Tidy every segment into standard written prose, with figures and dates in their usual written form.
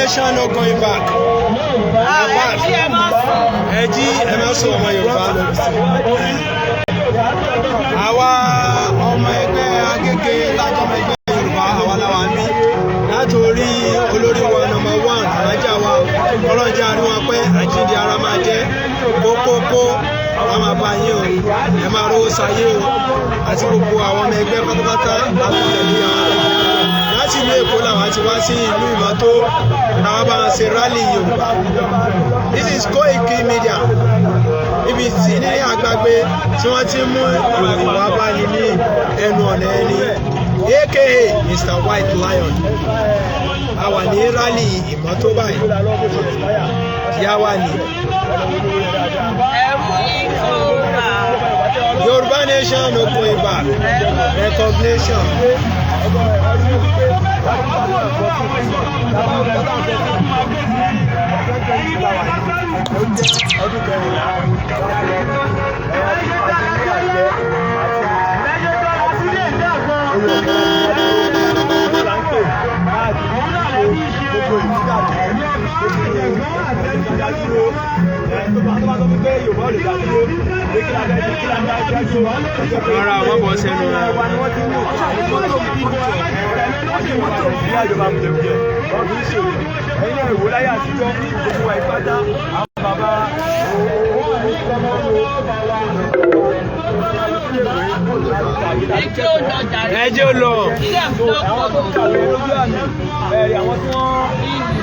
nation no going back. Ẹ jí ẹ má sọ ọmọ Yorùbá. Àwa ọmọ ẹgbẹ́ Agége lájọ́ ọmọ ẹgbẹ́ Yorùbá àwa làwa ń bí. Látòrí olórí wa number 1 àlájà wa ọlọ́jà ni wọ́n pẹ́ àjíǹde ara máa jẹ́ kókókó àwọn máa bá yín o ẹ máa rówó sayé o àti gbogbo àwọn ọmọ ẹgbẹ́ pátápátá látọ̀tẹ̀lé àwọn láti ìlú Èkó làwọn ti wá sí ìlú Ìmọ̀tó àwọn bá ń ṣe rally Yorùbá. This is KOIKIMEDIA níbi tí ní àgbàgbé tí wọ́n ti mú ìròyìn wá bá ní ní ẹnu ọ̀nà ẹni aka Mr. White Lion. A wà ní rally Ìmọ̀tó báyìí ìyá wa ní Yorùbá nation no going back. Recognition. Ara àwọn bọ̀ sẹ́nu ẹjẹ́ ò lọ. Àwọn tí wọ́n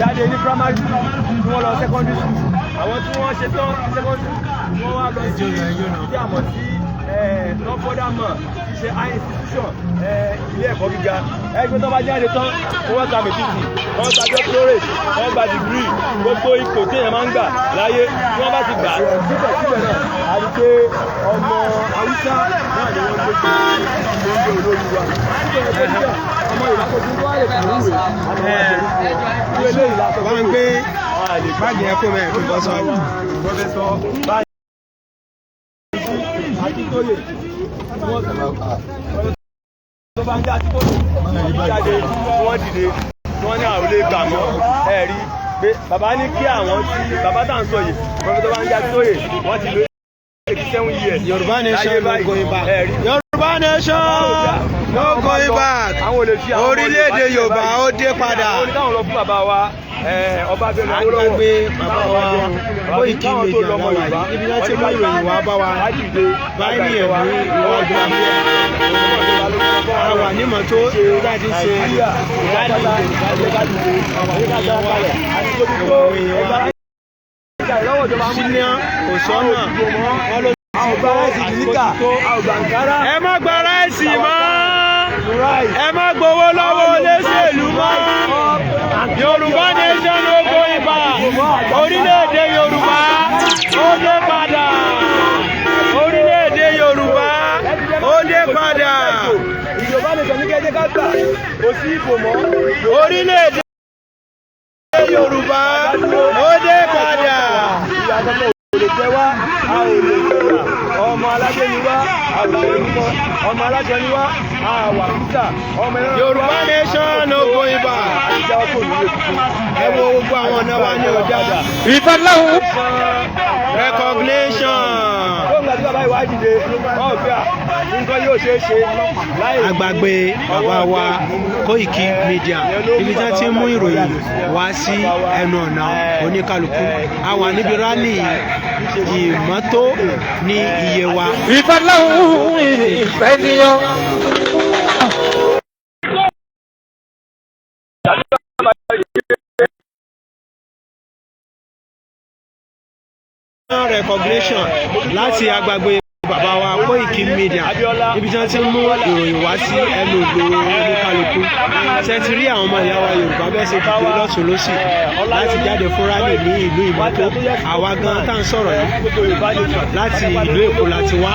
jáde ní primary school tí wọ́n lọ secondary school, àwọn tí wọ́n ṣe tán secondary school wọ́n wá lọ sí ìdí àmọ́ sí non-furtherment ti ṣe high institution ilé ẹ̀kọ́ gíga. Ẹgbẹ́ tó bá jáde tán wọ́n gba mẹ́tìtì, wọ́n gba doctorate, wọ́n gba degree, gbogbo ipò tí èèyàn máa ń gbà láyé tí wọ́n bá ti gbà síbẹ̀síbẹ̀ náà a rí pé ọmọ Haúsá náà ni wọ́n gbé oúnjẹ olórí wa. Ọmọ Yorùbá tó ti wá lè kàwé àwọn eléyìí látọ̀ wọ́n ń gbé báàgì ẹ̀kọ́ mẹ́rin tó bọ́ sọ́ọ́ Prọfẹ́sọ̀ báyìí Akíntóyè wọ́n tó bá ń já tó jáde wọ́n dìde wọ́n ní àwọn olè gbà mọ́ ẹ̀rí pé bàbá ní kí àwọn tí bàbá tá à ń sọ yìí Prọfẹ́sọ̀ bá ń já tóyè wọ́n ti lé 87 years. Yorùbá nation no going back. Yorùbá nation no going back. Orílẹ̀-èdè Yorùbá ó dé padà. Oníkàwọn lọ fún bàbá wa ọba bẹ̀rẹ̀ lọ́wọ́ àgbàgbé bàbá wa KOIKIMEDIA lọ́wọ́ yìí níbi tí wọ́n ti mú ìròyìn wá bá wa báyìí ẹ̀mí ìwọ́dún àwà nímọ̀tó láti ṣe sílẹ̀ kò sọ́nà ẹ má gba ráìsì mọ́ ẹ má gbowó lọ́wọ́ olóṣèlú mọ́. Yorùbá nation no going back. Orílẹ̀-èdè Yorùbá ó dé padà. Orílẹ̀-èdè Yorùbá ó dé padà. Yorùbá nation ní kẹ́jẹ́ ká gbà kò sí ìbò mọ́. Orílẹ̀-èdè Yorùbá ó dé padà. Jẹ wá a ò lè jẹyà ọmọ alájẹ ni wá a ò lè mọ ọmọ alájẹ ni wá a wà níta ọmọ ẹran. Yorùbá nation no going back. àtijọ́ ọkùnrin lè tuntun. Ẹ wo gbogbo àwọn ọ̀nà wa ní ọjà. Ìfọ̀láhùn. Recognition. Tó ń gbàdúrà báyìí wá dìde ọ̀gbẹ́ nǹkan yóò ṣeé ṣe láì. Àgbàgbé bàbá wa KOIKIMEDIA ibi tí wọ́n ti mú ìròyìn wá sí ẹnu ọ̀nà oníkálukú. A wà níbi rálì Ìmọ̀tó ní Yewa. Ìfọ̀láhùn ìfẹ́ níyàn. Recognition láti àgbàgbé bàbá wa KOIKIMEDIA ibi tí wọ́n ti mú ìròyìn wá sí ẹnu ìgboro oníkálukú. Ṣé ti rí àwọn ọmọ ìyá wa Yorùbá bẹ́ẹ̀ ṣe dìde lọ́tùn lósì láti jáde fún rálì ní ìlú Ìmọ̀tó. Àwa gan tá à ń sọ̀rọ̀ yìí láti ìlú Èkó láti wá.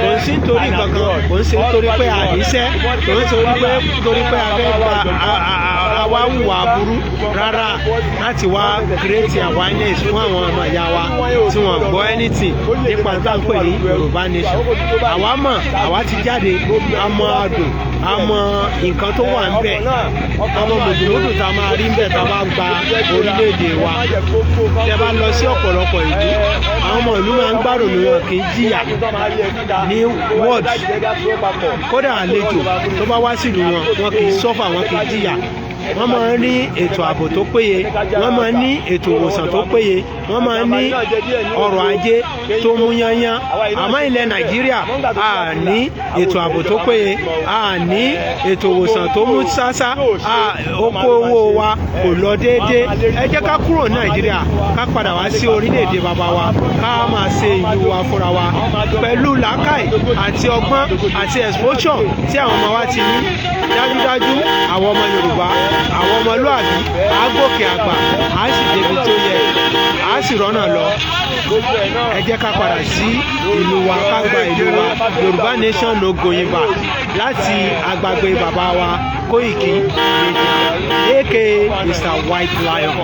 Kò sí nítorí kankan, kò ń ṣe nítorí pé àníṣẹ́, kò ń ṣe nítorí pé a fẹ́ gba àwa hùwà aburú rárá láti wá create awareness fún àwọn ọmọ ìyá wa tí wọ́n gbọ́ anything nípa tá à ń pè ní Yorùbá nation. Àwa mọ̀, àwa ti jáde, a mọ adùn, a a mọ nǹkan tó wà ńbẹ̀, a mọ mùdùmùdù tá a máa rí ńbẹ̀ tá a bá gba orílẹ̀-èdè wa. Tẹ́ bá lọ sí ọ̀pọ̀lọpọ̀ ìlú, àwọn ọmọ ìlú máa ń gbádùn ní wọn kì í jìyà ní ward. Kódà àlejò tó bá wá sílùú wọn kì í sọ́fà, wọn kì í jìyà. Wọ́n máa ń ní ètò ààbò tó péye, wọ́n máa ń ní ètò ìwòsàn tó péye, wọ́n máa ń ní ọrọ̀ ajé tó mú yányán. Àmọ́ ilẹ̀ Nàìjíríà a ní ètò ààbò tó péye, a ní ètò ìwòsàn tó mú sásá, oko owó wa kò lọ déédéé. Ẹ jẹ́ ká kúrò ní Nàìjíríà ká padà wá sí orílẹ̀-èdè bàbá wa, ká máa ṣe ìlú wa fúnra wa pẹ̀lú làákàì àti ọgbọ́n àti exposure tí àwọn ọmọ wa ti ní. Dájúdájú àwọn ọmọ Yorùbá, àwọn ọmọlúàbí á gòkè àgbà, á sì débi tó yẹ, á sì rọ́nà lọ. Ẹ jẹ́ ká padà sí ìlú wa, ká gba ìlú wa. Yorùbá nation no going back. Láti agbègbè bàbá wa KOIKIMEDIA aka Mr. White Lion.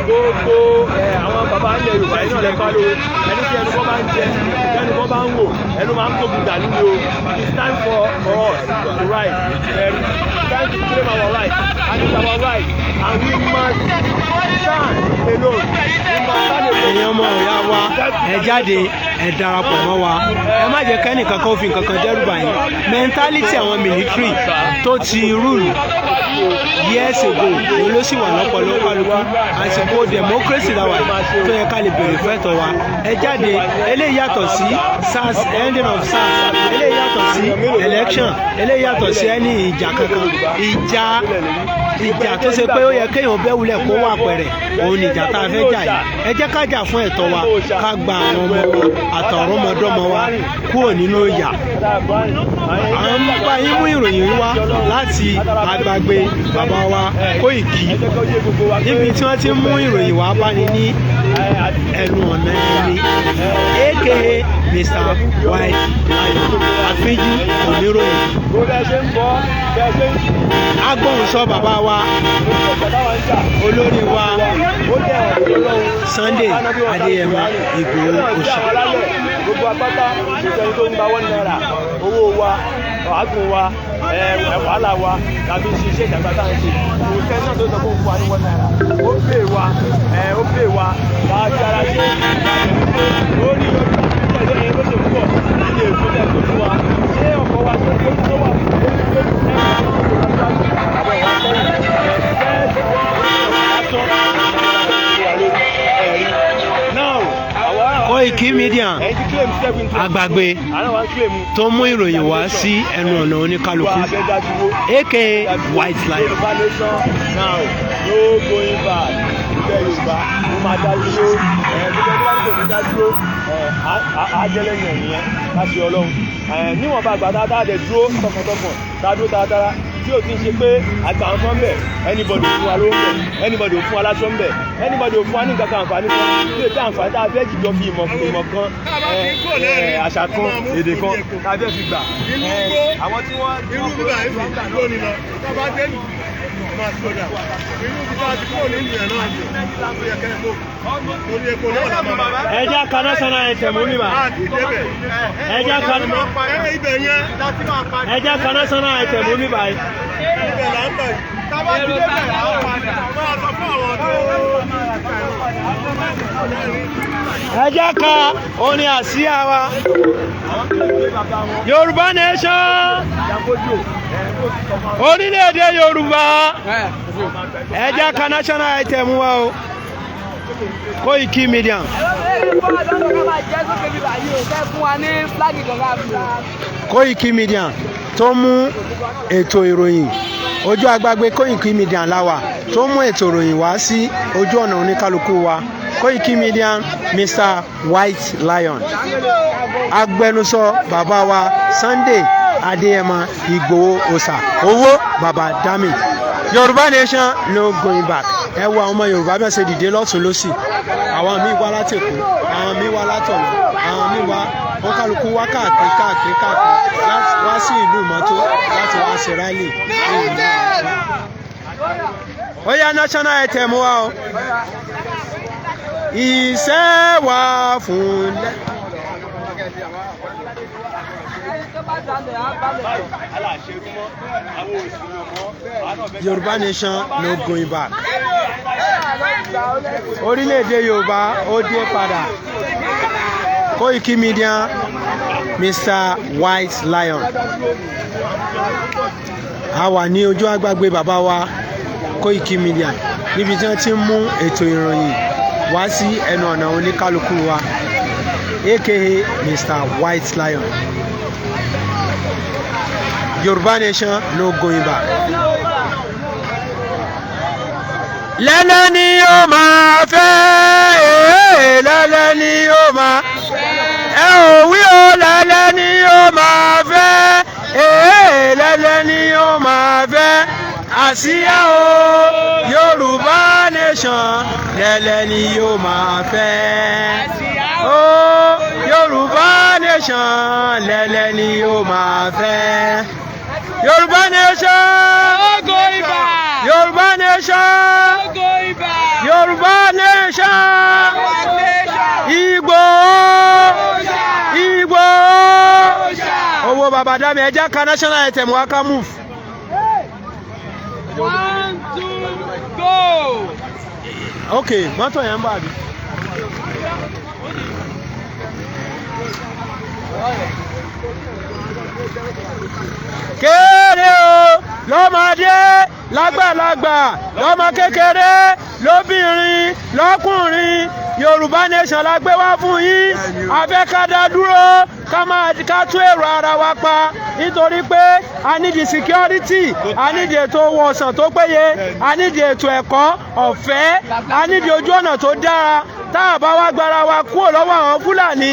Àwọn bàbá ilẹ̀ Yorùbá yìí náà lẹ́kọ́ ló ẹni tí ẹnu kọ́ bá ń jẹ ẹnu kọ́ bá ń wò ẹnu máa ń tóbi dà nínú o. It's time for us to rise. It's time to claim our right and it's our right and we must stand alone. Ẹ̀yin ọmọ ìyá wa, ẹ jáde, ẹ darapọ̀ mọ́ wa. Ẹ má jẹ́ kẹ́nìkan kan fi nǹkan kan dẹ́rù bà yín. Mentality àwọn military tó ti rule years ago ló sì wà lọ́pọ̀lọpọ̀ àsìkò democracy la wà tó yẹ ká lè béèrè fẹ́tọ̀ wa. Ẹ jáde, eléyìí yàtọ̀ sí SARS, ending of SARS, eléyìí yàtọ̀ sí election, eléyìí yàtọ̀ sí ẹni ìjà kankan. Ìjà tó ṣe pé ó yẹ kéèyàn bẹ́ wulẹ̀ kó wà pẹ̀rẹ̀, òun ni ìjà tá a fẹ́ jà yìí. Ẹ jẹ́ ká jà fún ẹ̀tọ́ wa, ká gba àwọn ọmọ wa àtọ̀rọ̀mọdọ́mọ wa kúrò nínú ìyà. À ń bá yín mú ìròyìn yìí wá láti agbègbè bàbá wa Koiki, níbi tí wọ́n ti mú ìròyìn wá bá ní ẹnu ọ̀nà ẹni aka Mr. White Lion, àfíjú oníròyìn. Agbóhùnsọ bàbá wa, olórí wa Sunday Adéyẹmọ Ìgbòho Òòṣà. Gbogbo apáta ìṣẹ́ni tó ń gba $1 owó wa, àágùn wa, wàhálà wa tàbí ṣiṣẹ́ ìjàmbá tá à ń ṣe. Òṣìṣẹ́ náà tó sọ fún wa ní $1. Ó pè wá láti ara ṣe ó ní ọjọ́ ìṣẹ́jọ́ yẹn ló ṣe púpọ̀ nílé ìpínlẹ̀ tó fún wa. Ṣé ọkọ̀ wa tó wà KOIKIMEDIA àgbàgbé tó mú ìròyìn wá sí ẹnu ọ̀nà oníkálukú aka White Lion. Yorùbá mo máa dá dúró gbogbo ẹgbẹ́ láti tòun dá dúró ajẹ́lẹ́yìn ẹ̀yìn láti Ọlọ́run níwọ̀n bá gbà dáadáa dẹ̀ dúró tọkàntọkàn dádúró dáadáa tí ò ti ń ṣe pé àgbà ń fọ́n bẹ̀ anybody ò fún wa lówó bẹ̀ anybody ò fún wa láṣọ ń bẹ̀ anybody ò fún wa ní nǹkan kan àǹfààní kan tí èdè àǹfààní tá a fẹ́ jìjọ fi ìmọ̀ kan àṣà kan èdè kan tá a fẹ́ fi gbà àwọn tí wọ́n irú bíbá ìlú lónìí lọ tá a bá dé yìí máa sọdà irú bíbá àti fóònù ìyẹn náà ti yẹ kẹ́kọ̀ọ́ orí epo náà là máa. ẹja kan national anthem mi ma ẹja kan national anthem mi ba yi. ibẹ̀ là ń bẹ̀ tábà tí lè bẹ̀rẹ̀ àwọn padà máa sọ fún àwọn tó. ẹja kan orin àsíá wa Yorùbá nation orílẹ̀-èdè Yorùbá ẹja kan national anthem wa o. KOIKIMEDIA. KOIKIMEDIA tó mú ètò ìròyìn ojú agbágbé KOIKIMEDIA láwà tó mú ètò ìròyìn wá sí ojú ọ̀nà oníkálukú wa. KOIKIMEDIA Mr. White Lion, agbẹnusọ bàbá wa Sunday Adéyẹmọ Ìgbòho Òòṣà owó bàbá dami. Yorùbá nation no going back. Ẹ wo àwọn ọmọ Yorùbá bí wọ́n ṣe dìde lọ́tún lọ́sì. Àwọn míì wá láti Èkó, àwọn míì wá látọ̀nà, àwọn míì wá wọn kálukú wá káàkiri wá sí ìlú mọ́tò láti wá ṣe rálì. Ó yá national item wa o. Ìṣẹ́ wà fún lẹ́. Yorùbá nation no going back. Orílẹ̀-èdè Yorùbá ó dé padà. KOIKIMEDIA Mr. White Lion. A wà ní ojú agbágbé bàbá wa KOIKIMEDIA níbi tí wọ́n ti ń mú ètò ìròyìn wá sí ẹnu ọ̀nà oníkálukú wa aka Mr. White Lion. Yorùbá nation no going back. Lẹ́lẹ́ ni ó máa fẹ́, lẹ́lẹ́ ni ó máa ẹ ò wí o, lẹ́lẹ́ ni ó máa fẹ́, lẹ́lẹ́ ni ó máa fẹ́. Àsíá o Yorùbá nation lẹ́lẹ́ ni ó máa fẹ́. O Yorùbá nation lẹ́lẹ́ ni ó máa fẹ́. Yorùbá nation Ogo Iba. Yorùbá nation Ogo Iba. Yorùbá nation Igbo Igbo. Owó bàbá dami ẹja ka national item wa ká move. 1, 2, go. Okay, mọ́tò yẹn ń bà bí. Kéré o lọ́mọdé lágbàlagbà lọ́mọ kékeré lóbìnrin lọ́kùnrin Yorùbá nation la gbé wá fún yín. A fẹ́ ká dá dúró ká tún èrò ara wa pa nítorí pé a ní di security, a ní di ètò ìwòsàn tó péye, a ní di ètò ẹ̀kọ́ ọ̀fẹ́, a ní di ojú ọ̀nà tó dára. Tá a bá wá gbára wa kúrò lọ́wọ́ àwọn Fúlàní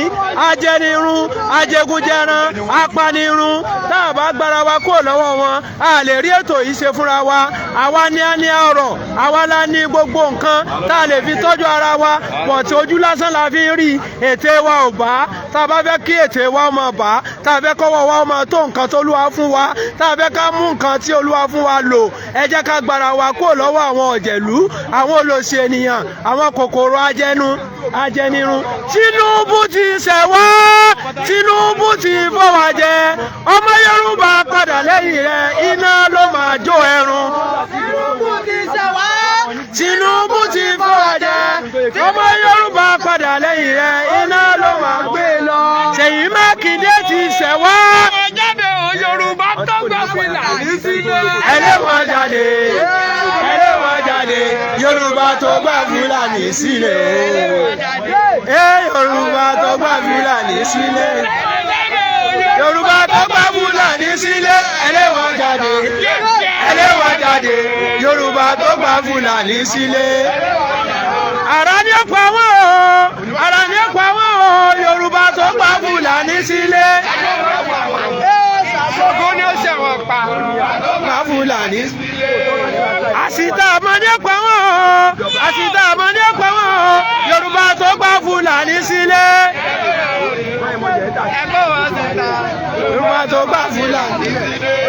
ajẹnirun ajẹgúnjẹran apanirun, tá a bá gbára wa kúrò lọ́wọ́ wọn a lè rí ètò yìí ṣe fúnra wa. Àwa ní a ní ọrọ̀, àwa la ní gbogbo nǹkan tá a lè fi tọ́jú ara wa, pọ̀ tí ojú lásán la fi ń rí. Ète wa ò bá, tá a bá fẹ́ kí ète wa ọmọ bá, tá a fẹ́ kọ́wọ́ wa ọmọ tó nǹkan tó Olúwa fún wa, tá a fẹ́ ká mú nǹkan tí Olúwa fún wa lò. Ẹ jẹ́ ká gbára wa kúrò lọ́wọ́ àwọn ọ̀jẹ̀lú, àwọn olóṣì ènìyàn, àwọn kòkòrò ajẹnirun. Tinubu ti ṣẹ̀ wá, Tinubu ti fọ́ wa jẹ. Ọmọ Yorùbá padà lẹ́yìn rẹ̀, iná ló máa jó ẹrun. Tinubu ti ṣẹ̀ wá, Tinubu ti fọ́ wa jẹ. Ọmọ Yorùbá padà lẹ́yìn rẹ̀, iná ló máa gbé lọ. Ṣèyí Mákindé ti ṣẹ̀ wá. Jáde o Yorùbá tó gbà fìlà ní sílé. Ẹlẹ́wọ̀n jáde, ẹlẹ́wọ̀n jáde, Yorùbá tó gbà Fúlàní sílẹ̀ o. Yorùbá tó gbà Fúlàní sílẹ̀. Yorùbá tó gbà Fúlàní sílẹ̀. Ẹlẹ́wọ̀n jáde, ẹlẹ́wọ̀n jáde, Yorùbá tó gbà Fúlàní sílẹ̀. Ara ni ó pa wọ́n o, ara ni ó pa wọ́n o, Yorùbá tó gbà Fúlàní sílẹ̀. Ṣògo ni ó ṣẹ̀wọ̀n pa. Gbà Fúlàní sílẹ̀. Àṣìta àmọ́dé pa wọ́n o, àṣìta àmọ́dé pa wọ́n o, Yorùbá tó gbà Fúlàní sílẹ̀. Yorùbá tó gbà Fúlàní sílẹ̀.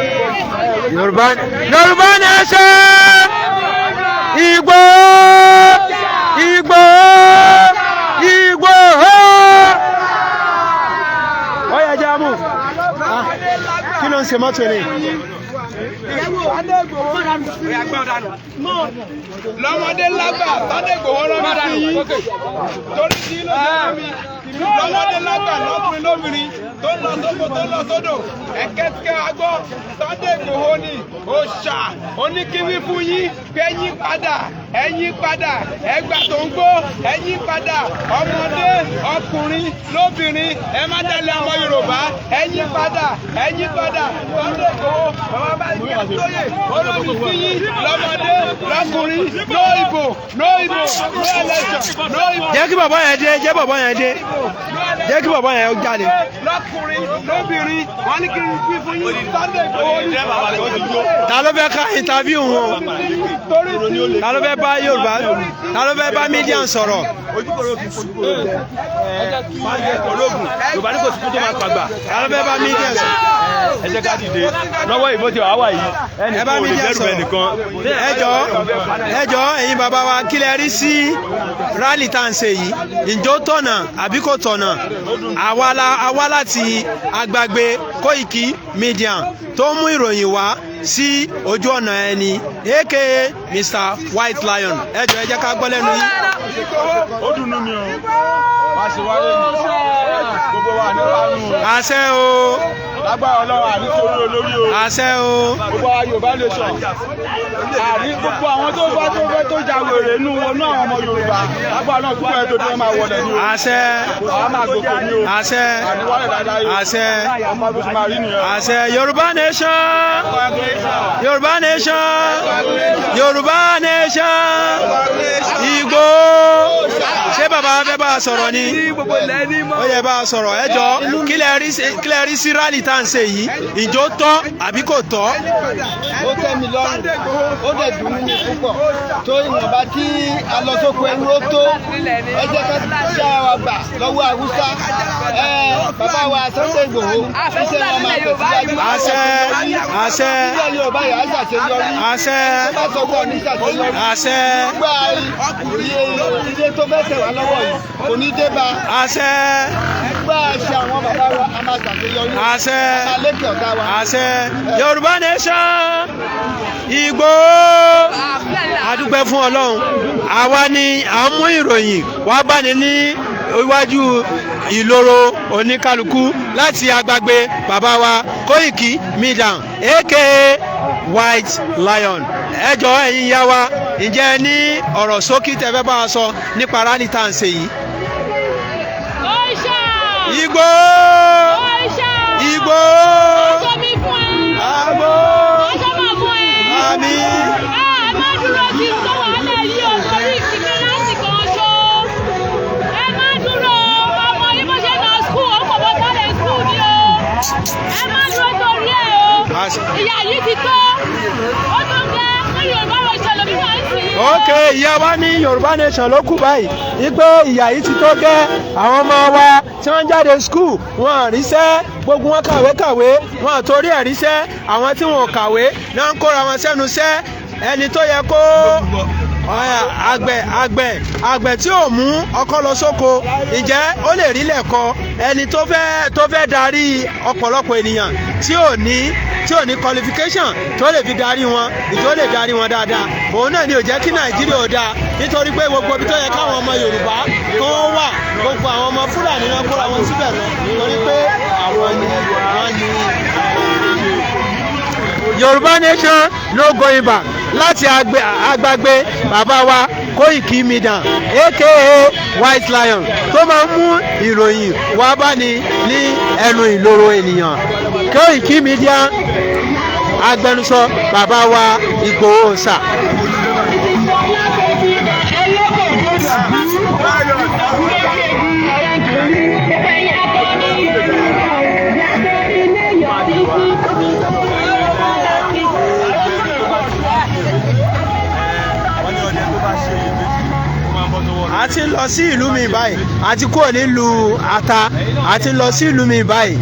Yorùbá nation Igbo Igbo Igbo. Ó yá já mú. Kí ló ń ṣe mọ́tò ni? Lọ́mọdé lágbà Sunday Igboho rán mi sí torí sí ló jẹ́ mi. lọ́mọdé lágbà lọ́kùnrin lóbìnrin tó ń lọ sóko tó ń lọ sódò ẹ̀kẹ́tìkẹ́ agbọ́ Sunday Igboho ni òòṣà oníkíwí fún yín pé yín padà ẹgbà tó ń gbó ẹ̀yìn padà ọmọdé ọkùnrin lóbìnrin ẹ má tẹ̀lé ọmọ Yorùbá ẹ̀yìn padà Sunday Igboho bàbá bá yí àtúnyè olórí sí yín lọ́mọdé lọ́kùnrin no Igbo no election no Igbo. Jẹ́ kí bàbá yẹn dé jẹ́ kí bàbá yẹn jáde. lọ́kùnrin lóbìnrin wọ́n ní kí n fi fún yín Sunday Igboho ní. Ta ló fẹ́ ká interview wọn? Ta ló fẹ́ bá Yorùbá? Ta ló fẹ́ bá mídíà sọ̀rọ̀? Yorùbá ní kò sí kó tó máa pàgbà. Ta ló fẹ́ bá mídíà sọ̀rọ̀? Ẹ jẹ́ ká dìde lọ́wọ́ ìbò tí wàá wà yìí Ẹ bá mídíà sọ̀rọ̀. Ẹ jọ̀ọ́ ẹ̀yin bàbá wa kí lẹ rí sí rally tá à ń ṣe yìí? Ǹjọ́ tọ̀nà àbí kò tọ̀nà? Àwa láti agbègbè KOIKIMEDIA tó mú ìròyìn wá sí ojú ọ̀nà ẹni aka Mr. White Lion. Ẹ jọ̀ọ́ ẹ jẹ́ ká gbọ́ lẹ́nu yín. ó dùnnú mi o wá sí wáyé gbogbo wa ní wàánu Àṣẹ o. lágbára Ọlọ́run àní tí olórí o Àṣẹ o. gbogbo wa Yorùbá nation àní gbogbo àwọn tó fẹ́ tó jagbèrè inú wọn náà ọmọ Yorùbá lágbára náà púpọ̀ ẹ̀ tó dé máa wọlé ní o Àṣẹ. àwọn máa gòkè ní o Àṣẹ. àníwálẹ̀ dáadáa yìí Àṣẹ. ọmọ tó ti máa rí nìyẹn. Àṣẹ Yorùbá nation. Yorùbá nation. Yorùbá nation. Igbo. Ṣé bàbá fẹ́ bá a sọ̀rọ̀ ni? Ó yẹ bá a sọ̀rọ̀. Ẹ jọ̀ọ́ kí lẹ rí sí rally tá à ń ṣe yìí? Ǹjọ́ tọ́ àbí kò tọ́? Ó tẹ́ mi lọ́rùn ó dẹ̀ dùn mí púpọ̀ tó ìwọ̀nba tí a lọ sóko ẹrú ó tó ẹ jẹ́ ká ṣá wa gbà lọ́wọ́ Haúsá bàbá wa Sunday Igboho iṣẹ́ wọn máa tẹ̀síwájú. Àṣẹ. Àṣẹ. Ilé Yorùbá yà á ṣàṣeyọrí. Àṣẹ. Bá sọ pé òní ṣàṣeyọrí. Àṣẹ. Gba iye tó fẹ́ tẹ̀ wá lọ́wọ́ yìí kò ní dé bá. Àṣẹ. Gba ṣe àwọn bàbá wa a máa ṣàṣeyọrí. Àṣẹ. A máa lékè ọ̀gá wa. Àṣẹ. Yorùbá nation. Igbo. A dúpẹ́ fún Ọlọ́run. Àwa ni à ń mú ìròyìn wá báni ní iwájú ìloro oníkálukú láti agbègbè bàbá wa KOIKIMEDIA aka White Lion. Ẹ jọ̀ọ́ ẹ̀yin yá wa ǹjẹ́ ẹ ní ọ̀rọ̀ ṣókí tẹ́ fẹ́ bá a sọ nípa rally tá à ń ṣe yìí? Igbo. Igbo. Agbo. Àmì. Ìyá yìí ti tó, ó tó gẹ́ ní Yorùbá nation lóbi wá sí. Ok, ìyá wa ní Yorùbá nation ló kù báyìí wípé ìyá yìí ti tó gẹ́ àwọn ọmọ wa tí wọ́n jáde skul wọn ríṣẹ́ gbogbo wọn kàwé wọn torí ẹ̀ ríṣẹ́ àwọn tí wọn ò kàwé náà ń kóra wọn sẹ́nu iṣẹ́ ẹni tó yẹ kó àgbẹ̀ tí ò mú ọkọ́ lọ sóko ǹjẹ́ ó lè rí lẹ́kọ́ ẹni tó fẹ́ darí ọ̀pọ̀lọpọ̀ ènìyàn tí ò ní qualification tó lè fi darí wọn ìjọ lè darí wọn dáadáa òun náà ni ò jẹ́ kí Nàìjíríà ò dáa nítorí pé gbogbo ibi tó yẹ káwọn ọmọ Yorùbá kó wà gbogbo àwọn ọmọ Fúlàní náà kóra wọn síbẹ̀ lọ nítorí pé àwọn ni wọ́n ní. Yorùbá nation no going back láti agbègbè bàbá wa KOIKIMEDIA aka White Lion tó máa ń mú ìròyìn wá báni ní ẹnu ìloro ènìyàn. KOIKIMEDIA agbẹnusọ bàbá wa Igboho ṣá. A ti lọ sí ìlú mi báyìí a ti kúrò nílùú Ata a ti lọ sí ìlú mi báyìí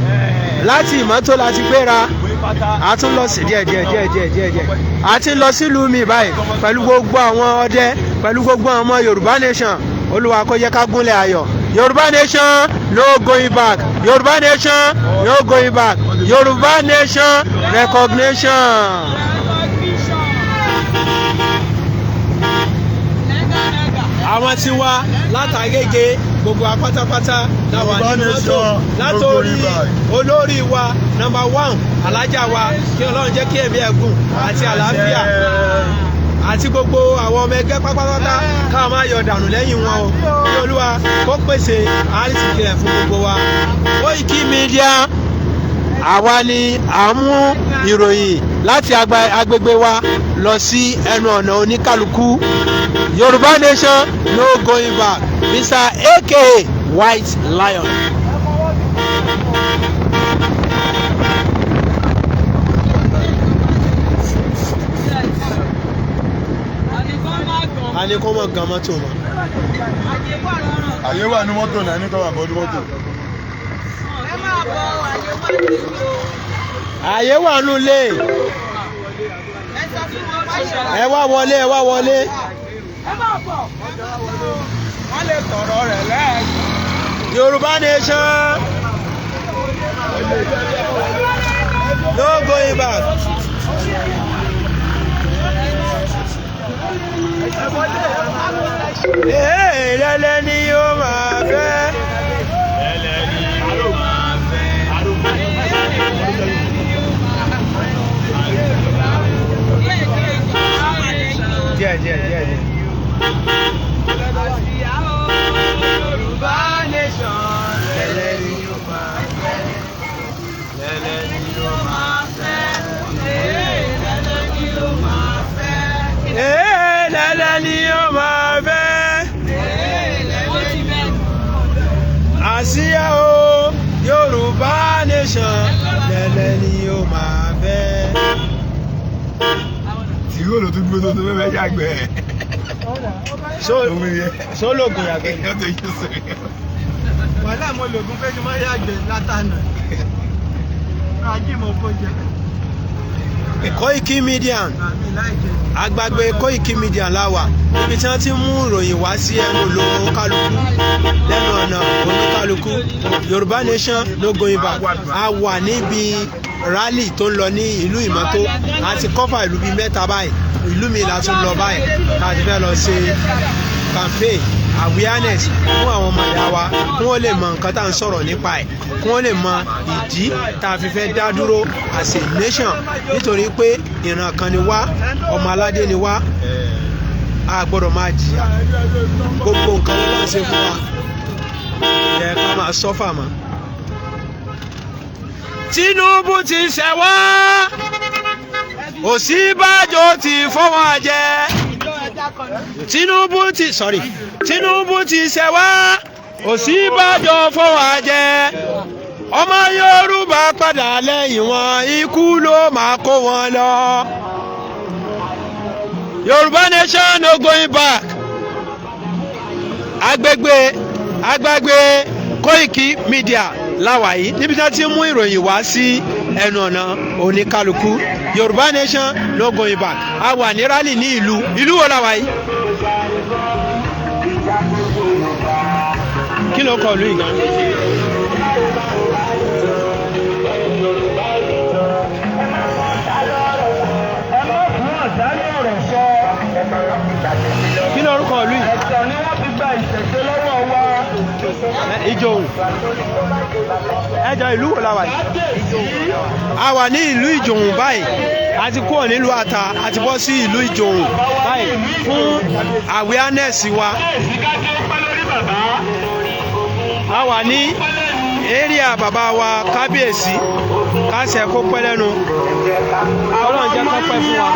láti Ìmọ́tò láti gbéra a tún lọ sí díẹ̀ a ti lọ sí ìlú mi báyìí pẹ̀lú gbogbo àwọn ọdẹ pẹ̀lú gbogbo àwọn ọmọ Yorùbá nation Olúwa kó jẹ́ ká gúnlẹ̀ ayọ̀. Yorùbá nation no going back. Yorùbá nation no going back. Yorùbá nation recognition. Àwọn tí wá látàgége gbogbo apátápátá láwa nínú mọ́tò látòrí olórí wa nọ́mbà 1 alájà wa kí Ọlọ́run jẹ́ kí ẹ̀mí ẹ̀gùn àti àlàáfíà àti gbogbo àwọn ọmọ ẹgbẹ́ pátápátá káwọn máa yọ dànù lẹ́yìn wọn o kí Olúwa kó pèsè àrísìkí rẹ̀ fún gbogbo wa. Koiki Media àwa ni à ń mú ìròyìn láti agbègbè wa lọ sí ẹnu ọ̀nà oníkálukú. Yorùbá nation no going back, Mr. aka White Lion. a ní kó mọ̀ gan mọ́tò mọ́. àyè wà ní mọ́tò náà ní kọ́wà bọ́dún mọ́tò. àyè wà nù lé. ẹ wá wọlé ẹ wá wọlé. wọ́n lè tọ̀rọ̀ rẹ̀ lẹ́ẹ̀kan. Yorùbá nation no going back. Lẹ́lẹ́ ni yóò máa fẹ́. Lẹ́lẹ́ ni yóò máa fẹ́. Díẹ̀. Yorùbá nation. Lẹ́lẹ́ ni yóò máa fẹ́. Lẹ́lẹ́ ni yóò máa fẹ́. Lẹ́lẹ́ ni yóò máa fẹ́. Lẹ́lẹ́ ni yóò máa fẹ́. Àsíá o Yorùbá nation lẹ́lẹ́ ni yóò máa fẹ́. tí yóò lò tó gbé tó fẹ́ yàgbẹ́. sólògùn yàgbẹ́. wàhálà mo lògùn fẹ́ ni mo yàgbẹ́ látànà ajímọ̀ fọ́jẹ́. Koiki Media agbàgbé Koiki Media láwà níbi tí wọ́n ti mú ìròyìn wá sí ẹnu olówó kálukú lẹ́nu ọ̀nà oníkálukú. Yorùbá nation no going back. A wà níbi rally tó ń lọ ní ìlú Ìmọ́tó àti kọ́fà ìlú bíi 3 báyìí ìlú mi la tún lọ báyìí láti fẹ́ lọ ṣe campaign awareness fún àwọn ọmọ ìyá wa kí wọ́n lè mọ nǹkan tá à ń sọ̀rọ̀ nípa ẹ̀ kí wọ́n lè mọ ìdí tá a fi fẹ́ dá dúró as a nation nítorí pé ìran kan ni wá ọmọ aládé ni wá a gbọ́dọ̀ máa jìyà gbogbo nǹkan ló máa ń ṣe fún wa yẹ ká máa sọ́fà mọ́. Tinubu ti ṣẹ̀ wá Ọ̀ṣínbàjò ti fọ́ wọn jẹ. Tinubu ti ṣẹ̀ wá Ọ̀ṣínbàjò fọ́ wọn jẹ. Ọmọ Yorùbá padà lẹ́yìn wọn ikú ló máa kó wọn lọ. Yorùbá nation no going back. agbègbè Koiki Media láwa yìí níbi tí wọ́n ti mú ìròyìn wá sí ẹnu ọ̀nà oníkálukú. Yorùbá nation no going back. A wà ní rally ní ìlú wo láwa yìí. kí ló kọ ìlú ìgbà. kí ló orúkọ ìlú yìí. ẹ̀sán ni wọ́n fi gba ìṣẹ̀ṣẹ̀ lọ́wọ́ wa. Ìjòhùn. ẹjọ ìlú wo la wà yìí. A wà ní ìlú Ìjòhùn báyìí a ti kúrò nílùú Ata a ti bọ́ sí ìlú Ìjòhùn báyìí fún awareness wa. A wà ní area bàbá wa kábíyèsí kásẹ̀ kó pẹ́ lẹ́nu Ọlọ́run jẹ́ kó pẹ́ fún wa.